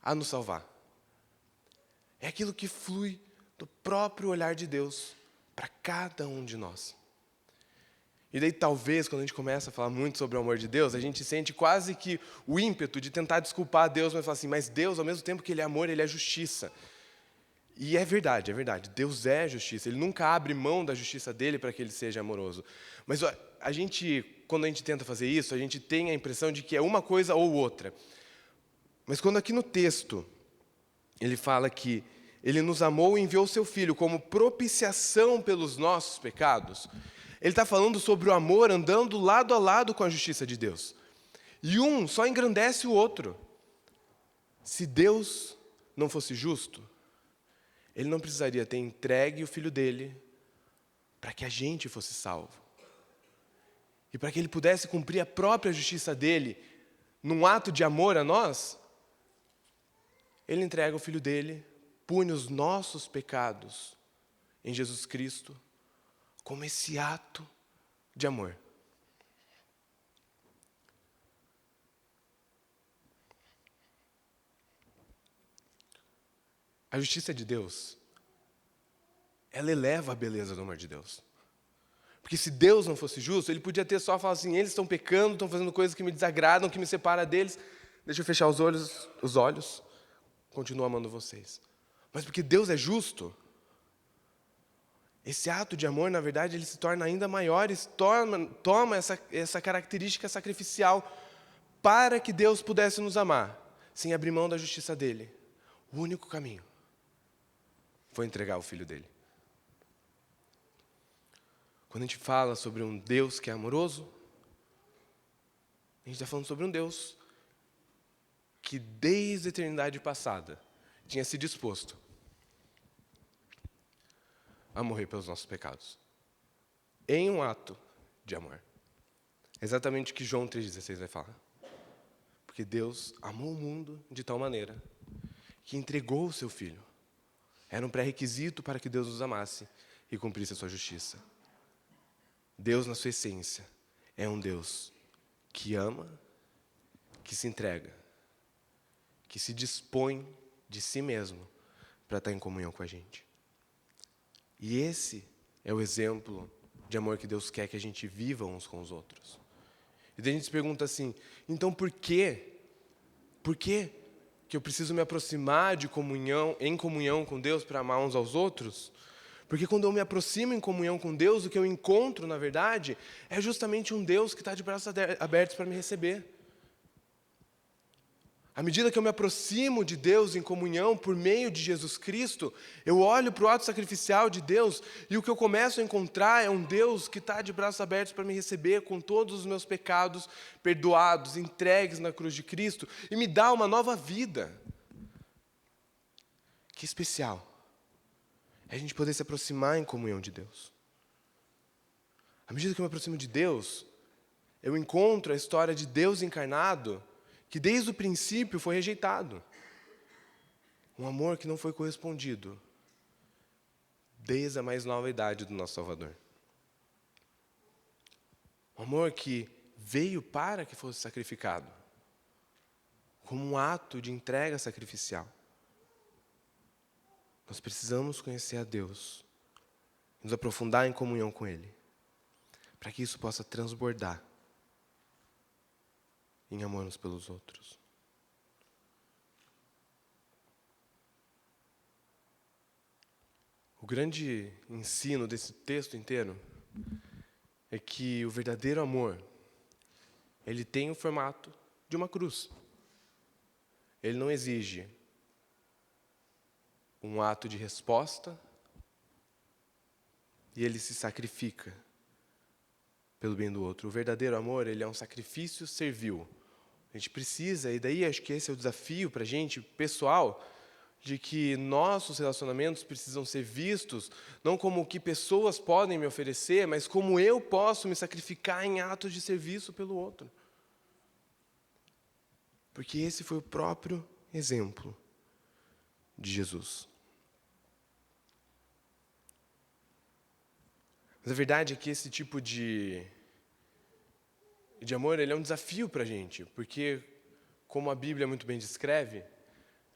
a nos salvar. É aquilo que flui do próprio olhar de Deus para cada um de nós. E daí, talvez, quando a gente começa a falar muito sobre o amor de Deus, a gente sente quase que o ímpeto de tentar desculpar Deus, mas falar assim, mas Deus, ao mesmo tempo que Ele é amor, Ele é justiça. E é verdade, Deus é justiça. Ele nunca abre mão da justiça dEle para que Ele seja amoroso. Mas a gente, quando a gente tenta fazer isso, a gente tem a impressão de que é uma coisa ou outra. Mas quando aqui no texto, Ele fala que Ele nos amou e enviou o Seu Filho como propiciação pelos nossos pecados, Ele está falando sobre o amor andando lado a lado com a justiça de Deus. E um só engrandece o outro. Se Deus não fosse justo, Ele não precisaria ter entregue o Filho dele para que a gente fosse salvo. E para que Ele pudesse cumprir a própria justiça dele, num ato de amor a nós, Ele entrega o Filho dele, pune os nossos pecados em Jesus Cristo, como esse ato de amor. A justiça de Deus, ela eleva a beleza do amor de Deus. Porque se Deus não fosse justo, Ele podia ter só falado assim, eles estão pecando, estão fazendo coisas que me desagradam, que me separam deles, deixa eu fechar os olhos, continuo amando vocês. Mas porque Deus é justo, esse ato de amor, na verdade, ele se torna ainda maior e toma essa característica sacrificial para que Deus pudesse nos amar, sem abrir mão da justiça dele. O único caminho foi entregar o Filho dele. Quando a gente fala sobre um Deus que é amoroso, a gente está falando sobre um Deus que desde a eternidade passada tinha se disposto a morrer pelos nossos pecados, em um ato de amor. Exatamente o que João 3,16 vai falar. Porque Deus amou o mundo de tal maneira que entregou o seu Filho. Era um pré-requisito para que Deus nos amasse e cumprisse a sua justiça. Deus, na sua essência, é um Deus que ama, que se entrega, que se dispõe de si mesmo para estar em comunhão com a gente. E esse é o exemplo de amor que Deus quer que a gente viva uns com os outros. E daí a gente se pergunta assim, então por quê? Por que eu preciso me aproximar em comunhão com Deus para amar uns aos outros? Porque quando eu me aproximo em comunhão com Deus, o que eu encontro, na verdade, é justamente um Deus que está de braços abertos para me receber. À medida que eu me aproximo de Deus em comunhão por meio de Jesus Cristo, eu olho para o ato sacrificial de Deus e o que eu começo a encontrar é um Deus que está de braços abertos para me receber com todos os meus pecados perdoados, entregues na cruz de Cristo e me dá uma nova vida. Que especial é a gente poder se aproximar em comunhão de Deus. À medida que eu me aproximo de Deus, eu encontro a história de Deus encarnado que desde o princípio foi rejeitado. Um amor que não foi correspondido desde a mais nova idade do nosso Salvador. Um amor que veio para que fosse sacrificado, como um ato de entrega sacrificial. Nós precisamos conhecer a Deus, nos aprofundar em comunhão com Ele, para que isso possa transbordar em amor uns pelos outros. O grande ensino desse texto inteiro é que o verdadeiro amor, ele tem o formato de uma cruz. Ele não exige um ato de resposta e ele se sacrifica pelo bem do outro. O verdadeiro amor, ele é um sacrifício servil. A gente precisa, e daí acho que esse é o desafio para a gente, pessoal, de que nossos relacionamentos precisam ser vistos não como o que pessoas podem me oferecer, mas como eu posso me sacrificar em atos de serviço pelo outro. Porque esse foi o próprio exemplo de Jesus. Mas a verdade é que esse tipo de amor, ele é um desafio para a gente, porque, como a Bíblia muito bem descreve,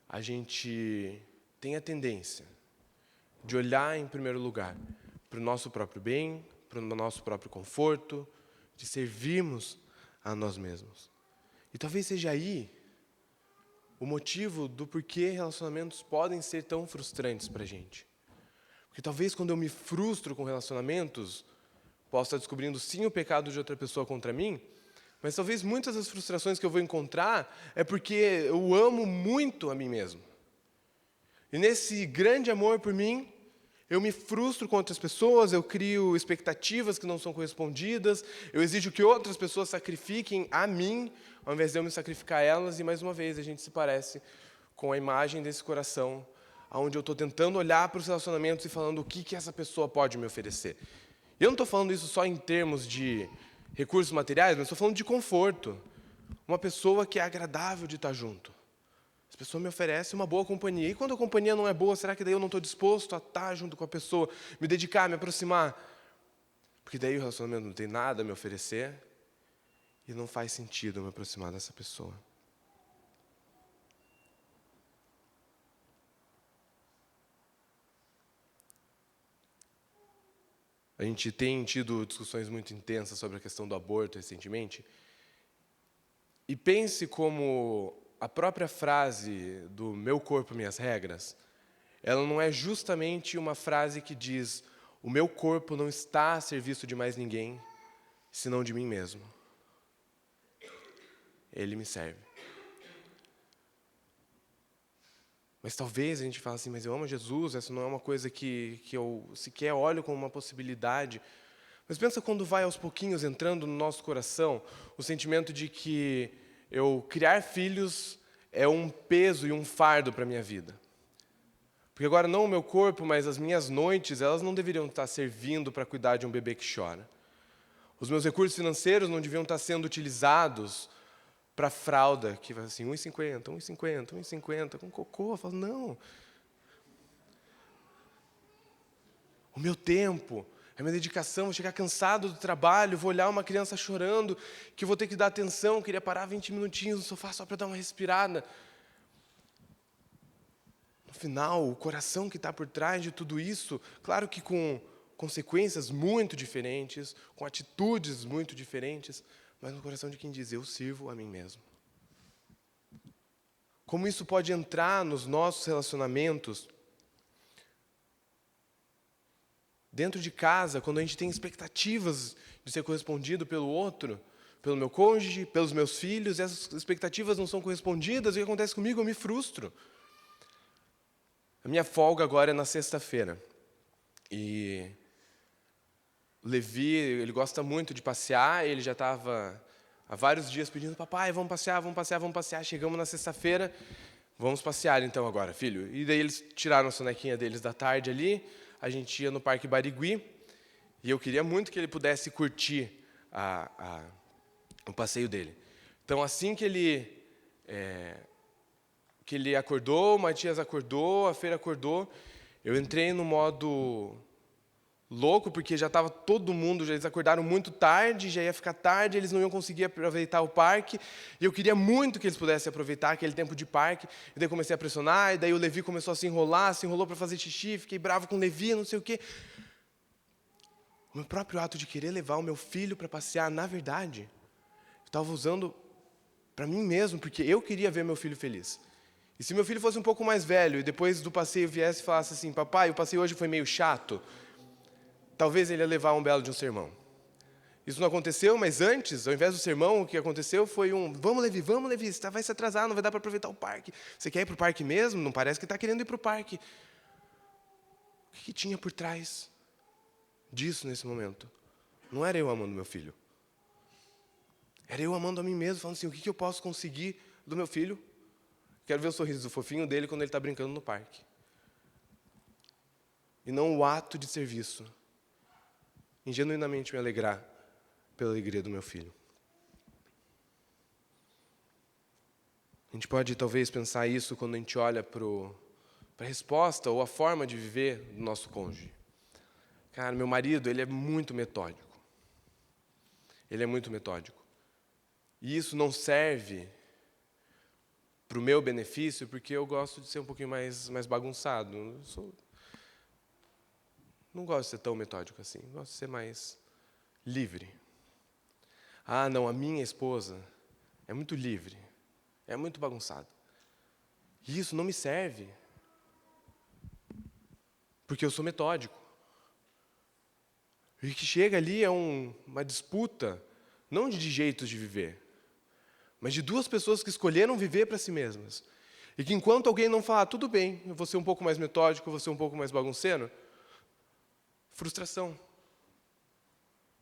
a gente tem a tendência de olhar, em primeiro lugar, para o nosso próprio bem, para o nosso próprio conforto, de servirmos a nós mesmos. E talvez seja aí o motivo do porquê relacionamentos podem ser tão frustrantes para a gente. Porque talvez quando eu me frustro com relacionamentos, posso estar descobrindo sim o pecado de outra pessoa contra mim, mas talvez muitas das frustrações que eu vou encontrar é porque eu amo muito a mim mesmo. E nesse grande amor por mim, eu me frustro com outras pessoas, eu crio expectativas que não são correspondidas, eu exijo que outras pessoas sacrifiquem a mim, ao invés de eu me sacrificar a elas, e mais uma vez a gente se parece com a imagem desse coração, onde eu estou tentando olhar para os relacionamentos e falando o que essa pessoa pode me oferecer. Eu não estou falando isso só em termos de recursos materiais, mas estou falando de conforto. Uma pessoa que é agradável de estar junto. As pessoas me oferecem uma boa companhia. E quando a companhia não é boa, será que daí eu não estou disposto a estar junto com a pessoa, me dedicar, me aproximar? Porque daí o relacionamento não tem nada a me oferecer e não faz sentido eu me aproximar dessa pessoa. A gente tem tido discussões muito intensas sobre a questão do aborto recentemente. E pense como a própria frase do meu corpo, minhas regras, ela não é justamente uma frase que diz o meu corpo não está a serviço de mais ninguém, senão de mim mesmo. Ele me serve. Mas talvez a gente fale assim, mas eu amo Jesus, essa não é uma coisa que eu sequer olho como uma possibilidade. Mas pensa quando vai aos pouquinhos entrando no nosso coração o sentimento de que eu criar filhos é um peso e um fardo para a minha vida. Porque agora não o meu corpo, mas as minhas noites, elas não deveriam estar servindo para cuidar de um bebê que chora. Os meus recursos financeiros não deviam estar sendo utilizados para fralda, que vai assim, 1,50, 1,50, 1,50, com cocô. Eu falo, não. O meu tempo, a minha dedicação, vou chegar cansado do trabalho, vou olhar uma criança chorando, que eu vou ter que dar atenção, queria parar 20 minutinhos no sofá só para dar uma respirada. No final, o coração que está por trás de tudo isso, claro que com consequências muito diferentes, com atitudes muito diferentes, mas no coração de quem diz, eu sirvo a mim mesmo. Como isso pode entrar nos nossos relacionamentos, dentro de casa, quando a gente tem expectativas de ser correspondido pelo outro, pelo meu cônjuge, pelos meus filhos, e essas expectativas não são correspondidas, o que acontece comigo? Eu me frustro. A minha folga agora é na sexta-feira. E o Levi, ele gosta muito de passear, ele já estava há vários dias pedindo, papai, vamos passear, vamos passear, vamos passear. Chegamos na sexta-feira, vamos passear então agora, filho. E daí eles tiraram a sonequinha deles da tarde ali, a gente ia no Parque Barigui, e eu queria muito que ele pudesse curtir o passeio dele. Então, assim que ele acordou, o Matias acordou, a Feira acordou, eu entrei no modo louco, porque já estava todo mundo, eles acordaram muito tarde, já ia ficar tarde, eles não iam conseguir aproveitar o parque, e eu queria muito que eles pudessem aproveitar aquele tempo de parque, e daí comecei a pressionar, e daí o Levi começou a se enrolou para fazer xixi, fiquei bravo com o Levi, não sei o quê. O meu próprio ato de querer levar o meu filho para passear, na verdade, eu estava usando para mim mesmo, porque eu queria ver meu filho feliz. E se meu filho fosse um pouco mais velho e depois do passeio viesse e falasse assim, papai, o passeio hoje foi meio chato, talvez ele ia levar um belo de um sermão. Isso não aconteceu, mas antes, ao invés do sermão, o que aconteceu foi vamos, Levi, você vai se atrasar, não vai dar para aproveitar o parque. Você quer ir para o parque mesmo? Não parece que está querendo ir para o parque. O que tinha por trás disso nesse momento? Não era eu amando meu filho. Era eu amando a mim mesmo, falando assim, o que eu posso conseguir do meu filho? Quero ver o sorriso fofinho dele quando ele está brincando no parque. E não o ato de serviço, em genuinamente me alegrar pela alegria do meu filho. A gente pode talvez pensar isso quando a gente olha para a resposta ou a forma de viver do nosso cônjuge. Cara, meu marido, ele é muito metódico. Ele é muito metódico. E isso não serve para o meu benefício, porque eu gosto de ser um pouquinho mais bagunçado. Não gosto de ser tão metódico assim. Gosto de ser mais livre. Ah, não, a minha esposa é muito livre. É muito bagunçada. E isso não me serve. Porque eu sou metódico. E o que chega ali é uma disputa, não de jeitos de viver, mas de duas pessoas que escolheram viver para si mesmas. E que enquanto alguém não falar, tudo bem, eu vou ser um pouco mais metódico, eu vou ser um pouco mais bagunceiro, frustração.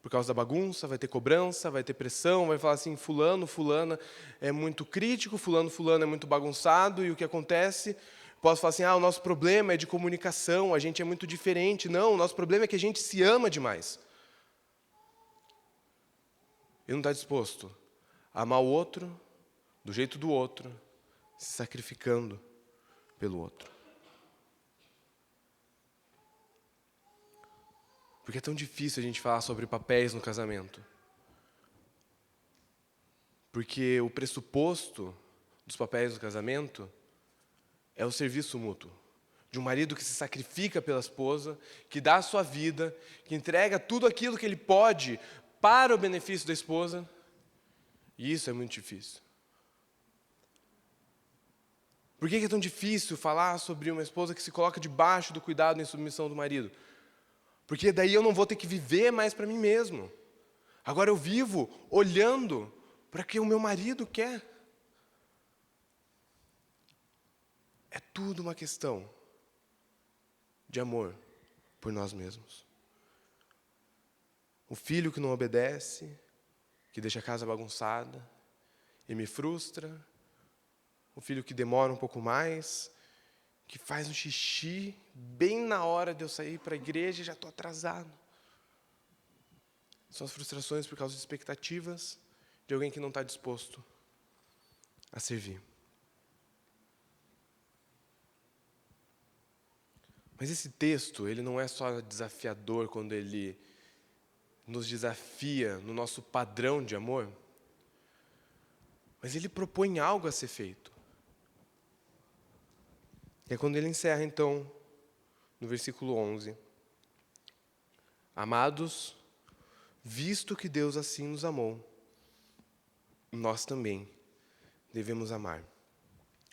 Por causa da bagunça, vai ter cobrança, vai ter pressão, vai falar assim, fulano, fulana é muito crítico, fulano é muito bagunçado, e o que acontece? Posso falar assim, o nosso problema é de comunicação, a gente é muito diferente. Não, o nosso problema é que a gente se ama demais. E não está disposto a amar o outro, do jeito do outro, se sacrificando pelo outro. Porque é tão difícil a gente falar sobre papéis no casamento. Porque o pressuposto dos papéis no casamento é o serviço mútuo. De um marido que se sacrifica pela esposa, que dá a sua vida, que entrega tudo aquilo que ele pode para o benefício da esposa. E isso é muito difícil. Por que é tão difícil falar sobre uma esposa que se coloca debaixo do cuidado e submissão do marido? Porque daí eu não vou ter que viver mais para mim mesmo. Agora eu vivo olhando para o que o meu marido quer. É tudo uma questão de amor por nós mesmos. O filho que não obedece, que deixa a casa bagunçada e me frustra. O filho que demora um pouco mais, que faz um xixi bem na hora de eu sair para a igreja e já estou atrasado. São as frustrações por causa de expectativas de alguém que não está disposto a servir. Mas esse texto, ele não é só desafiador quando ele nos desafia no nosso padrão de amor, mas ele propõe algo a ser feito. E é quando ele encerra, então, no versículo 11. Amados, visto que Deus assim nos amou, nós também devemos amar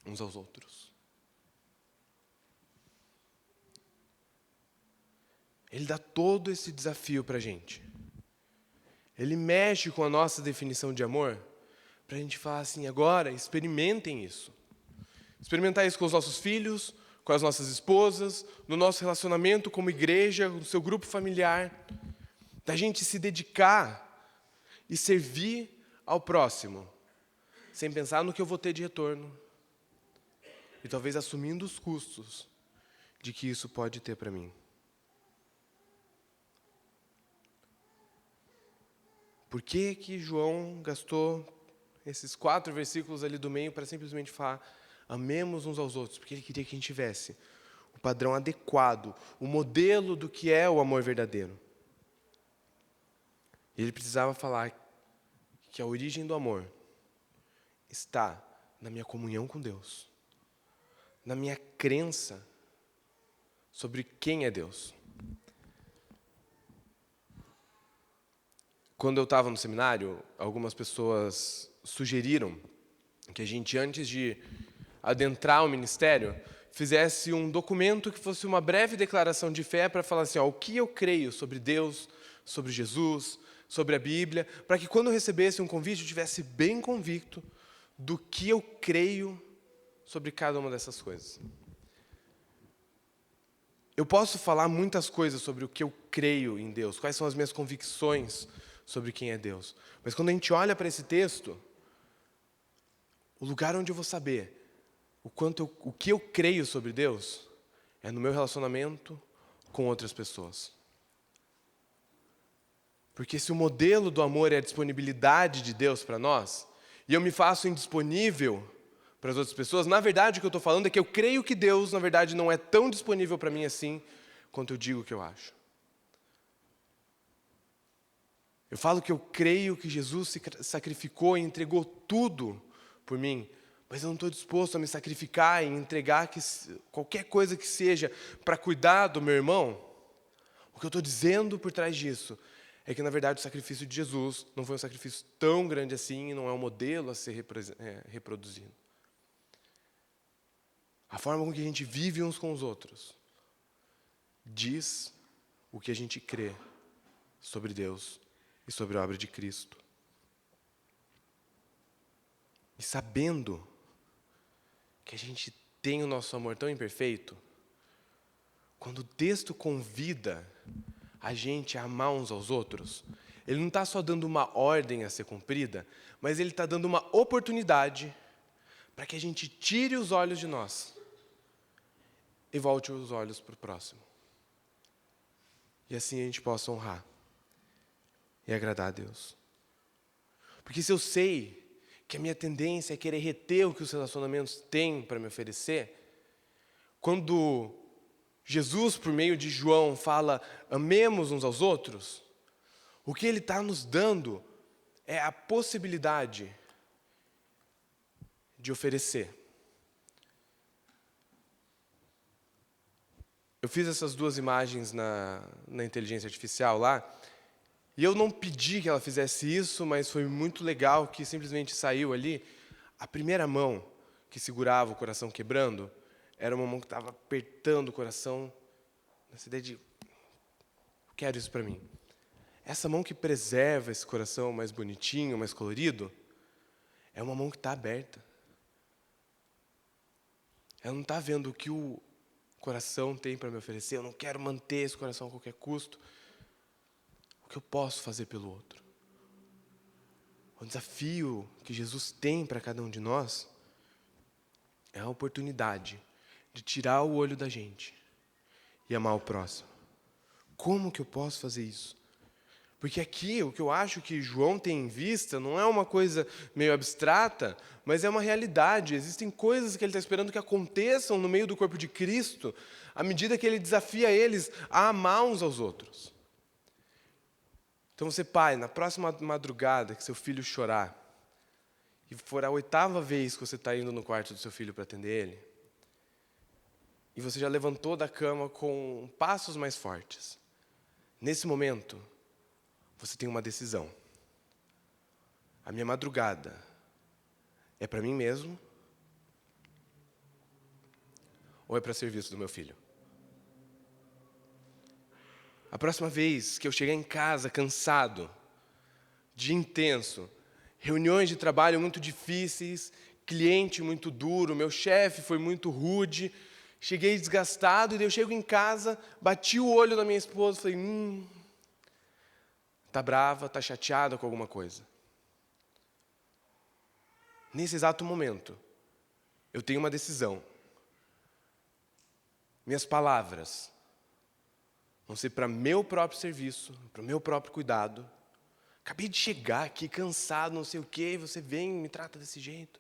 uns aos outros. Ele dá todo esse desafio para a gente. Ele mexe com a nossa definição de amor para a gente falar assim, agora experimentem isso. Experimentar isso com os nossos filhos, com as nossas esposas, no nosso relacionamento como igreja, no seu grupo familiar. Da gente se dedicar e servir ao próximo, sem pensar no que eu vou ter de retorno. E talvez assumindo os custos de que isso pode ter para mim. Por que que João gastou esses 4 versículos ali do meio para simplesmente falar amemos uns aos outros? Porque ele queria que a gente tivesse o padrão adequado, o modelo do que é o amor verdadeiro. E ele precisava falar que a origem do amor está na minha comunhão com Deus, na minha crença sobre quem é Deus. Quando eu estava no seminário, algumas pessoas sugeriram que a gente, antes de adentrar o ministério, fizesse um documento que fosse uma breve declaração de fé para falar assim, ó, o que eu creio sobre Deus, sobre Jesus, sobre a Bíblia, para que quando eu recebesse um convite eu estivesse bem convicto do que eu creio sobre cada uma dessas coisas. Eu posso falar muitas coisas sobre o que eu creio em Deus, quais são as minhas convicções sobre quem é Deus. Mas quando a gente olha para esse texto, o lugar onde eu vou saber o que eu creio sobre Deus é no meu relacionamento com outras pessoas. Porque se o modelo do amor é a disponibilidade de Deus para nós, e eu me faço indisponível para as outras pessoas, na verdade o que eu estou falando é que eu creio que Deus, na verdade, não é tão disponível para mim assim, quanto eu digo que eu acho. Eu falo que eu creio que Jesus se sacrificou e entregou tudo por mim, mas eu não estou disposto a me sacrificar e entregar qualquer coisa que seja para cuidar do meu irmão. O que eu estou dizendo por trás disso é que, na verdade, o sacrifício de Jesus não foi um sacrifício tão grande assim e não é um modelo a ser reproduzido. A forma com que a gente vive uns com os outros diz o que a gente crê sobre Deus e sobre a obra de Cristo. E sabendo que a gente tem o nosso amor tão imperfeito, quando o texto convida a gente a amar uns aos outros, ele não está só dando uma ordem a ser cumprida, mas ele está dando uma oportunidade para que a gente tire os olhos de nós e volte os olhos para o próximo. E assim a gente possa honrar e agradar a Deus. Porque se eu sei que a minha tendência é querer reter o que os relacionamentos têm para me oferecer, quando Jesus, por meio de João, fala amemos uns aos outros, o que ele está nos dando é a possibilidade de oferecer. Eu fiz essas duas imagens na inteligência artificial lá, e eu não pedi que ela fizesse isso, mas foi muito legal que simplesmente saiu ali. A primeira mão que segurava o coração quebrando era uma mão que estava apertando o coração, nessa ideia de, eu quero isso para mim. Essa mão que preserva esse coração mais bonitinho, mais colorido, é uma mão que está aberta. Ela não está vendo o que o coração tem para me oferecer, eu não quero manter esse coração a qualquer custo. O que eu posso fazer pelo outro? O desafio que Jesus tem para cada um de nós é a oportunidade de tirar o olho da gente e amar o próximo. Como que eu posso fazer isso? Porque aqui, o que eu acho que João tem em vista não é uma coisa meio abstrata, mas é uma realidade. Existem coisas que ele está esperando que aconteçam no meio do corpo de Cristo, à medida que ele desafia eles a amar uns aos outros. Então você, pai, na próxima madrugada que seu filho chorar, e for a 8ª vez que você está indo no quarto do seu filho para atender ele, e você já levantou da cama com passos mais fortes, nesse momento, você tem uma decisão. A minha madrugada é para mim mesmo ou é para serviço do meu filho? A próxima vez que eu chegar em casa cansado, dia intenso, reuniões de trabalho muito difíceis, cliente muito duro, meu chefe foi muito rude, cheguei desgastado, e daí eu chego em casa, bati o olho na minha esposa e falei, tá brava, tá chateada com alguma coisa. Nesse exato momento, eu tenho uma decisão. Minhas palavras vão ser para meu próprio serviço, para o meu próprio cuidado. Acabei de chegar aqui cansado, não sei o quê, e você vem e me trata desse jeito.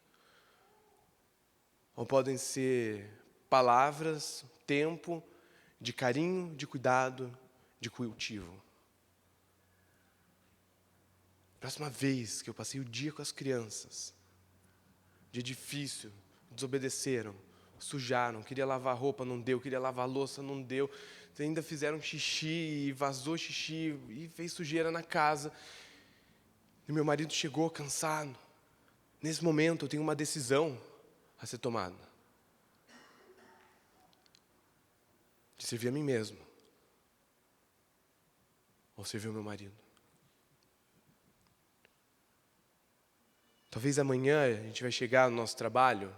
Ou podem ser palavras, tempo de carinho, de cuidado, de cultivo. Próxima vez que eu passei o dia com as crianças, dia difícil, desobedeceram, sujaram, queria lavar roupa, não deu, queria lavar louça, não deu, ainda fizeram xixi, e vazou xixi, e fez sujeira na casa. E meu marido chegou cansado. Nesse momento eu tenho uma decisão a ser tomada. de servir a mim mesmo ou servir o meu marido. Talvez amanhã a gente vai chegar no nosso trabalho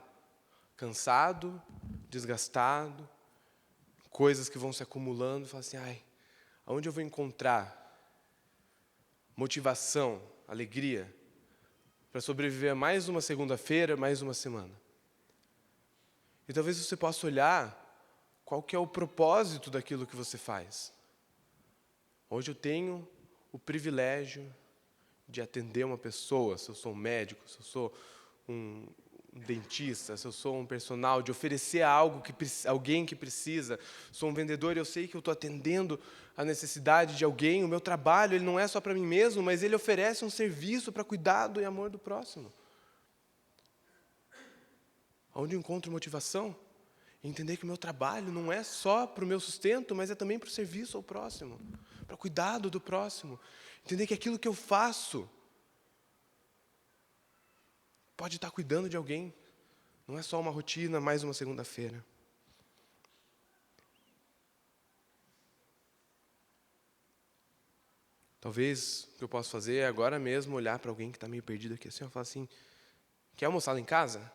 cansado, desgastado, coisas que vão se acumulando, e falar assim, aonde eu vou encontrar motivação, alegria, para sobreviver a mais uma segunda-feira, mais uma semana? E talvez você possa olhar qual que é o propósito daquilo que você faz. Hoje eu tenho o privilégio de atender uma pessoa, se eu sou um médico, se eu sou um dentista, se eu sou um personal, de oferecer algo alguém que precisa, sou um vendedor e eu sei que eu estou atendendo a necessidade de alguém, o meu trabalho ele não é só para mim mesmo, mas ele oferece um serviço para cuidado e amor do próximo. Onde eu encontro motivação? Entender que o meu trabalho não é só para o meu sustento, mas é também para o serviço ao próximo, para o cuidado do próximo. Entender que aquilo que eu faço pode estar cuidando de alguém. Não é só uma rotina, mais uma segunda-feira. Talvez o que eu possa fazer é agora mesmo olhar para alguém que está meio perdido aqui assim, e falar assim, quer almoçar lá em casa?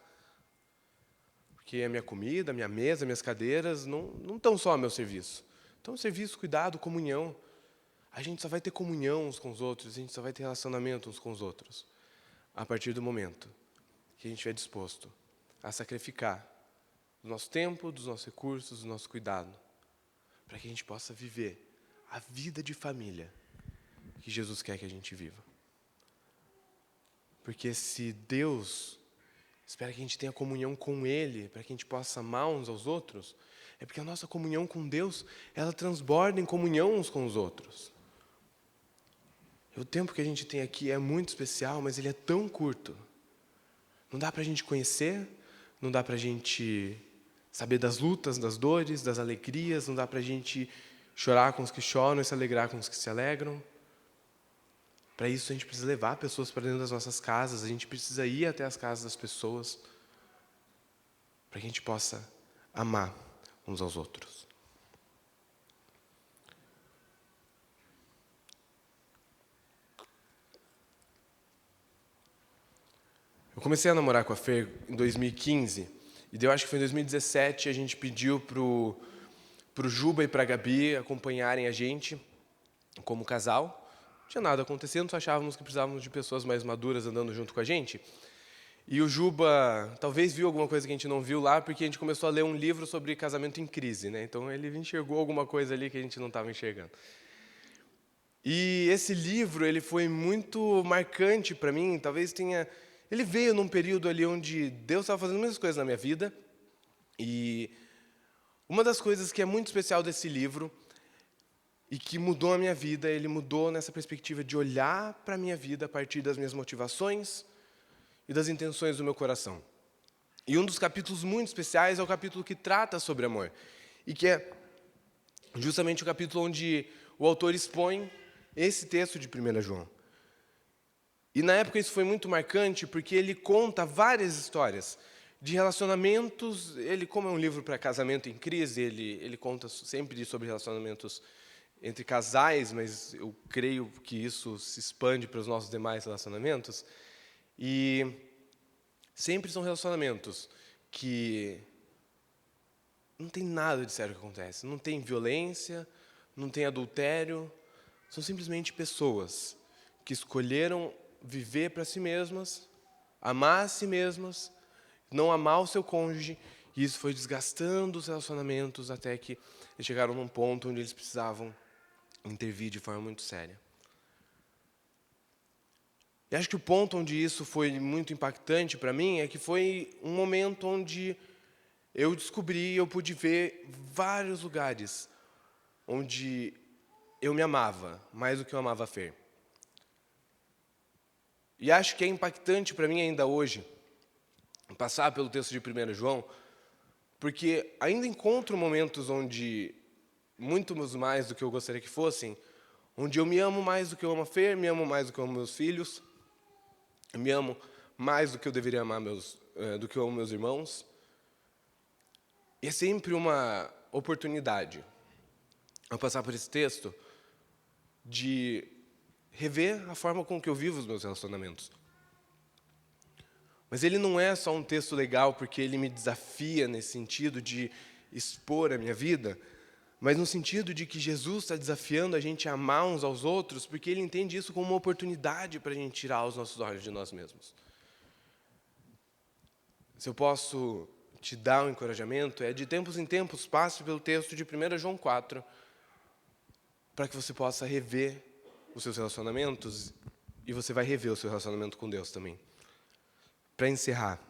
Porque a minha comida, a minha mesa, minhas cadeiras não estão só a meu serviço. Então, serviço, cuidado, comunhão. A gente só vai ter comunhão uns com os outros, a gente só vai ter relacionamento uns com os outros a partir do momento que a gente estiver disposto a sacrificar do nosso tempo, dos nossos recursos, do nosso cuidado, para que a gente possa viver a vida de família que Jesus quer que a gente viva. Porque se Deus espera que a gente tenha comunhão com Ele, para que a gente possa amar uns aos outros, é porque a nossa comunhão com Deus, ela transborda em comunhão uns com os outros. O tempo que a gente tem aqui é muito especial, mas ele é tão curto. Não dá para a gente conhecer, não dá para a gente saber das lutas, das dores, das alegrias, não dá para a gente chorar com os que choram e se alegrar com os que se alegram. Para isso a gente precisa levar pessoas para dentro das nossas casas, a gente precisa ir até as casas das pessoas, para que a gente possa amar uns aos outros. Eu comecei a namorar com a Fer em 2015, e eu acho que foi em 2017 a gente pediu pro Juba e para a Gabi acompanharem a gente como casal. Não tinha nada acontecendo, só achávamos que precisávamos de pessoas mais maduras andando junto com a gente. E o Juba talvez viu alguma coisa que a gente não viu lá, porque a gente começou a ler um livro sobre casamento em crise, né? Então ele enxergou alguma coisa ali que a gente não estava enxergando. E esse livro ele foi muito marcante para mim, talvez tenha... Ele veio num período ali onde Deus estava fazendo muitas coisas na minha vida. E uma das coisas que é muito especial desse livro e que mudou a minha vida, ele mudou nessa perspectiva de olhar para a minha vida a partir das minhas motivações e das intenções do meu coração. E um dos capítulos muito especiais é o capítulo que trata sobre amor. E que é justamente o capítulo onde o autor expõe esse texto de 1 João. E na época isso foi muito marcante porque ele conta várias histórias de relacionamentos. Ele, como é um livro para casamento em crise, ele conta sempre sobre relacionamentos entre casais, mas eu creio que isso se expande para os nossos demais relacionamentos. E sempre são relacionamentos que não tem nada de sério que acontece. Não tem violência, não tem adultério. São simplesmente pessoas que escolheram viver para si mesmas, amar a si mesmas, não amar o seu cônjuge, e isso foi desgastando os relacionamentos até que eles chegaram num ponto onde eles precisavam intervir de forma muito séria. E acho que o ponto onde isso foi muito impactante para mim é que foi um momento onde eu descobri, eu pude ver vários lugares onde eu me amava mais do que eu amava a Fer. E acho que é impactante para mim ainda hoje passar pelo texto de 1 João, porque ainda encontro momentos onde, muito mais do que eu gostaria que fossem, onde eu me amo mais do que eu amo a Fer, me amo mais do que eu amo meus filhos, me amo mais do que eu deveria amar do que eu amo meus irmãos. E é sempre uma oportunidade ao passar por esse texto, de rever a forma com que eu vivo os meus relacionamentos. Mas ele não é só um texto legal porque ele me desafia nesse sentido de expor a minha vida, mas no sentido de que Jesus está desafiando a gente a amar uns aos outros, porque ele entende isso como uma oportunidade para a gente tirar os nossos olhos de nós mesmos. Se eu posso te dar um encorajamento, é de tempos em tempos, passe pelo texto de 1 João 4, para que você possa rever os seus relacionamentos, e você vai rever o seu relacionamento com Deus também. Para encerrar,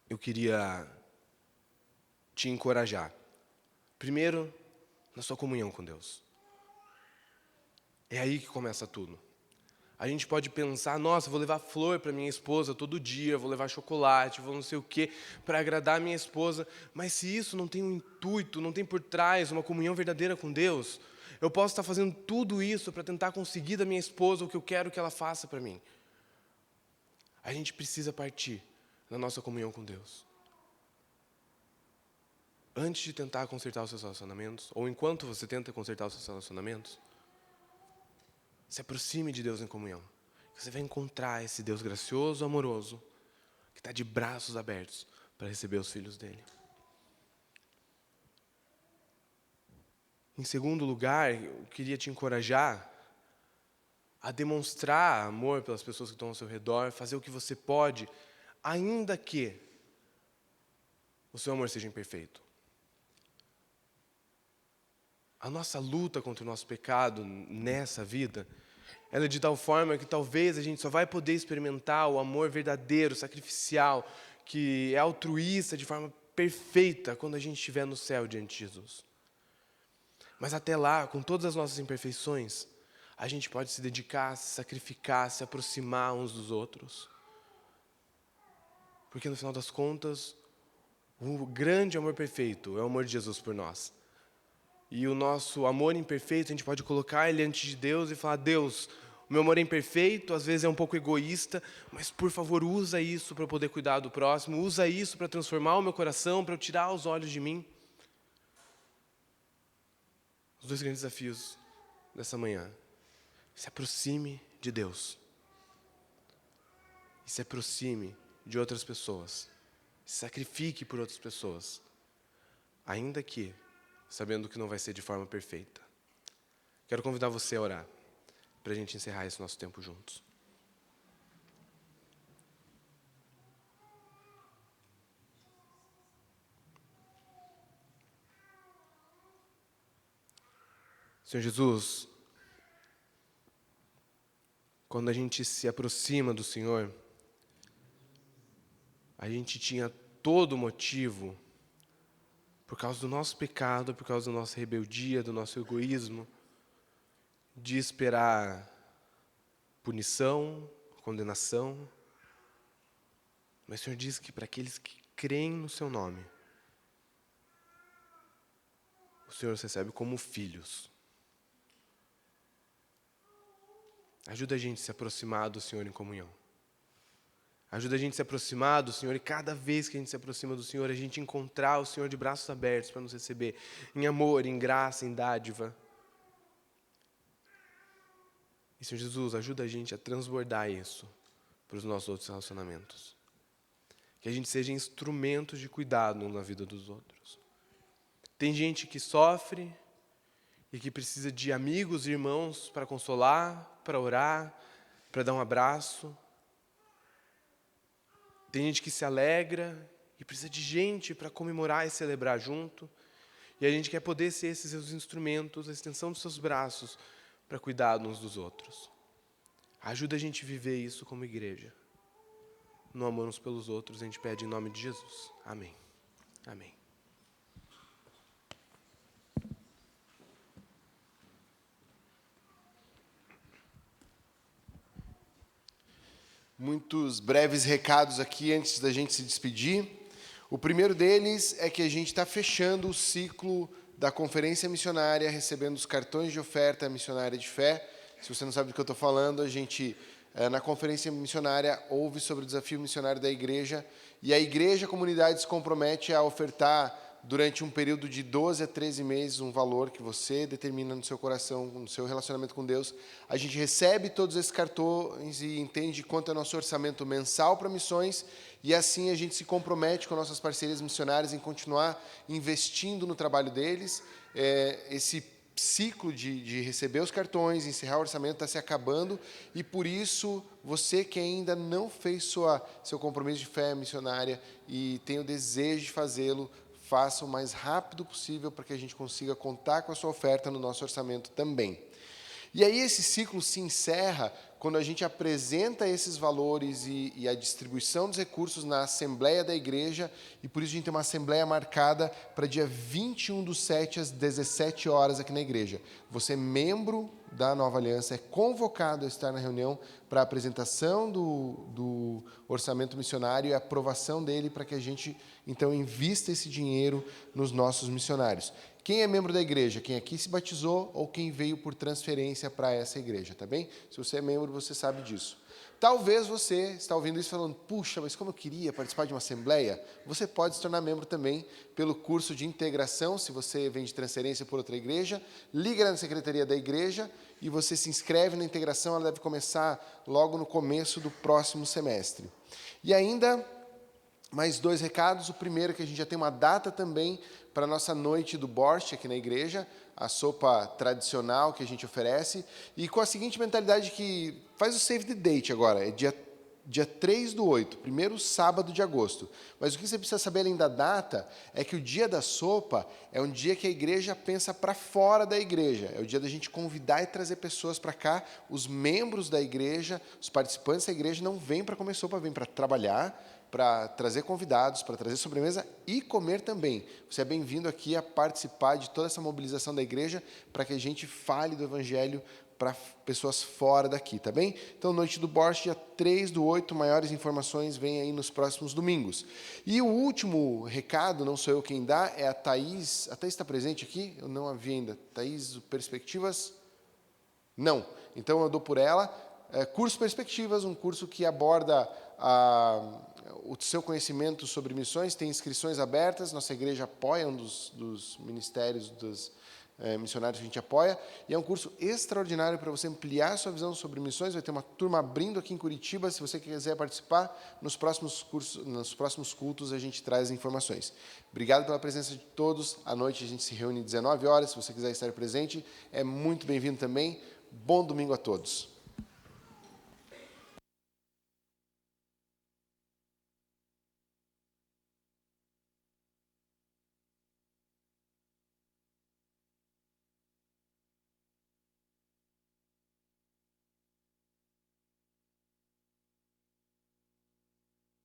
eu queria te encorajar. Primeiro, na sua comunhão com Deus. É aí que começa tudo. A gente pode pensar, nossa, vou levar flor para minha esposa todo dia, vou levar chocolate, vou não sei o quê, para agradar a minha esposa. Mas se isso não tem um intuito, não tem por trás uma comunhão verdadeira com Deus, eu posso estar fazendo tudo isso para tentar conseguir da minha esposa o que eu quero que ela faça para mim. A gente precisa partir na nossa comunhão com Deus. Antes de tentar consertar os seus relacionamentos, ou enquanto você tenta consertar os seus relacionamentos, se aproxime de Deus em comunhão. Você vai encontrar esse Deus gracioso, amoroso, que está de braços abertos para receber os filhos dele. Em segundo lugar, eu queria te encorajar a demonstrar amor pelas pessoas que estão ao seu redor, fazer o que você pode, ainda que o seu amor seja imperfeito. A nossa luta contra o nosso pecado nessa vida, ela é de tal forma que talvez a gente só vai poder experimentar o amor verdadeiro, sacrificial, que é altruísta de forma perfeita quando a gente estiver no céu diante de Jesus. Mas até lá, com todas as nossas imperfeições, a gente pode se dedicar, se sacrificar, se aproximar uns dos outros. Porque no final das contas, o grande amor perfeito é o amor de Jesus por nós. E o nosso amor imperfeito, a gente pode colocar ele diante de Deus e falar, Deus, o meu amor é imperfeito, às vezes é um pouco egoísta, mas por favor usa isso para eu poder cuidar do próximo, usa isso para transformar o meu coração, para eu tirar os olhos de mim. Os dois grandes desafios dessa manhã. Se aproxime de Deus. E se aproxime de outras pessoas. Se sacrifique por outras pessoas. Ainda que sabendo que não vai ser de forma perfeita. Quero convidar você a orar, para a gente encerrar esse nosso tempo juntos. Senhor Jesus, quando a gente se aproxima do Senhor, a gente tinha todo o motivo, por causa do nosso pecado, por causa da nossa rebeldia, do nosso egoísmo, de esperar punição, condenação. Mas o Senhor diz que para aqueles que creem no Seu nome, o Senhor os recebe como filhos. Ajuda a gente a se aproximar do Senhor em comunhão. Ajuda a gente a se aproximar do Senhor e cada vez que a gente se aproxima do Senhor, a gente encontrar o Senhor de braços abertos para nos receber em amor, em graça, em dádiva. E, Senhor Jesus, ajuda a gente a transbordar isso para os nossos outros relacionamentos. Que a gente seja instrumentos de cuidado na vida dos outros. Tem gente que sofre e que precisa de amigos e irmãos para consolar, para orar, para dar um abraço. Tem gente que se alegra e precisa de gente para comemorar e celebrar junto. E a gente quer poder ser esses seus instrumentos, a extensão dos seus braços, para cuidar uns dos outros. Ajuda a gente a viver isso como igreja. No amor uns pelos outros, a gente pede em nome de Jesus. Amém. Amém. Muitos breves recados aqui antes da gente se despedir. O primeiro deles é que a gente está fechando o ciclo da conferência missionária, recebendo os cartões de oferta missionária de fé. Se você não sabe do que eu estou falando, a gente, na conferência missionária, ouve sobre o desafio missionário da igreja, e a igreja, a comunidade, se compromete a ofertar durante um período de 12 a 13 meses, um valor que você determina no seu coração, no seu relacionamento com Deus. A gente recebe todos esses cartões e entende quanto é nosso orçamento mensal para missões, e assim a gente se compromete com nossas parcerias missionárias em continuar investindo no trabalho deles. Esse ciclo de receber os cartões, encerrar o orçamento está se acabando, e por isso, você que ainda não fez seu compromisso de fé missionária e tem o desejo de fazê-lo, faça o mais rápido possível para que a gente consiga contar com a sua oferta no nosso orçamento também. E aí esse ciclo se encerra quando a gente apresenta esses valores e a distribuição dos recursos na Assembleia da Igreja, e por isso a gente tem uma Assembleia marcada para dia 21/7, às 17 horas aqui na igreja. Você, membro da Nova Aliança, é convocado a estar na reunião para a apresentação do orçamento missionário e a aprovação dele para que a gente, então, invista esse dinheiro nos nossos missionários. Quem é membro da igreja? Quem aqui se batizou ou quem veio por transferência para essa igreja, tá bem? Se você é membro, você sabe disso. Talvez você está ouvindo isso falando, puxa, mas como eu queria participar de uma assembleia, você pode se tornar membro também pelo curso de integração, se você vem de transferência por outra igreja, liga na secretaria da igreja e você se inscreve na integração, ela deve começar logo no começo do próximo semestre. E ainda, mais 2 recados. O primeiro é que a gente já tem uma data também para a nossa noite do borscht aqui na igreja, a sopa tradicional que a gente oferece, e com a seguinte mentalidade que faz o save the date agora, é dia 3/8, primeiro sábado de agosto. Mas o que você precisa saber além da data é que o dia da sopa é um dia que a igreja pensa para fora da igreja, é o dia da gente convidar e trazer pessoas para cá. Os membros da igreja, os participantes da igreja não vêm para comer sopa, vêm para trabalhar, para trazer convidados, para trazer sobremesa e comer também. Você é bem-vindo aqui a participar de toda essa mobilização da igreja para que a gente fale do Evangelho para pessoas fora daqui, tá bem? Então, noite do borscht, dia 3/8, maiores informações vêm aí nos próximos domingos. E o último recado, não sou eu quem dá, é a Thaís. A Thaís está presente aqui? Eu não a vi ainda. Thaís, Perspectivas? Não. Então, eu dou por ela. Curso Perspectivas, um curso que aborda o seu conhecimento sobre missões, tem inscrições abertas, nossa igreja apoia, um dos ministérios dos missionários que a gente apoia, e é um curso extraordinário para você ampliar sua visão sobre missões. Vai ter uma turma abrindo aqui em Curitiba, se você quiser participar, nos próximos cultos a gente traz informações. Obrigado pela presença de todos, à noite a gente se reúne às 19 horas, se você quiser estar presente, é muito bem-vindo também. Bom domingo a todos.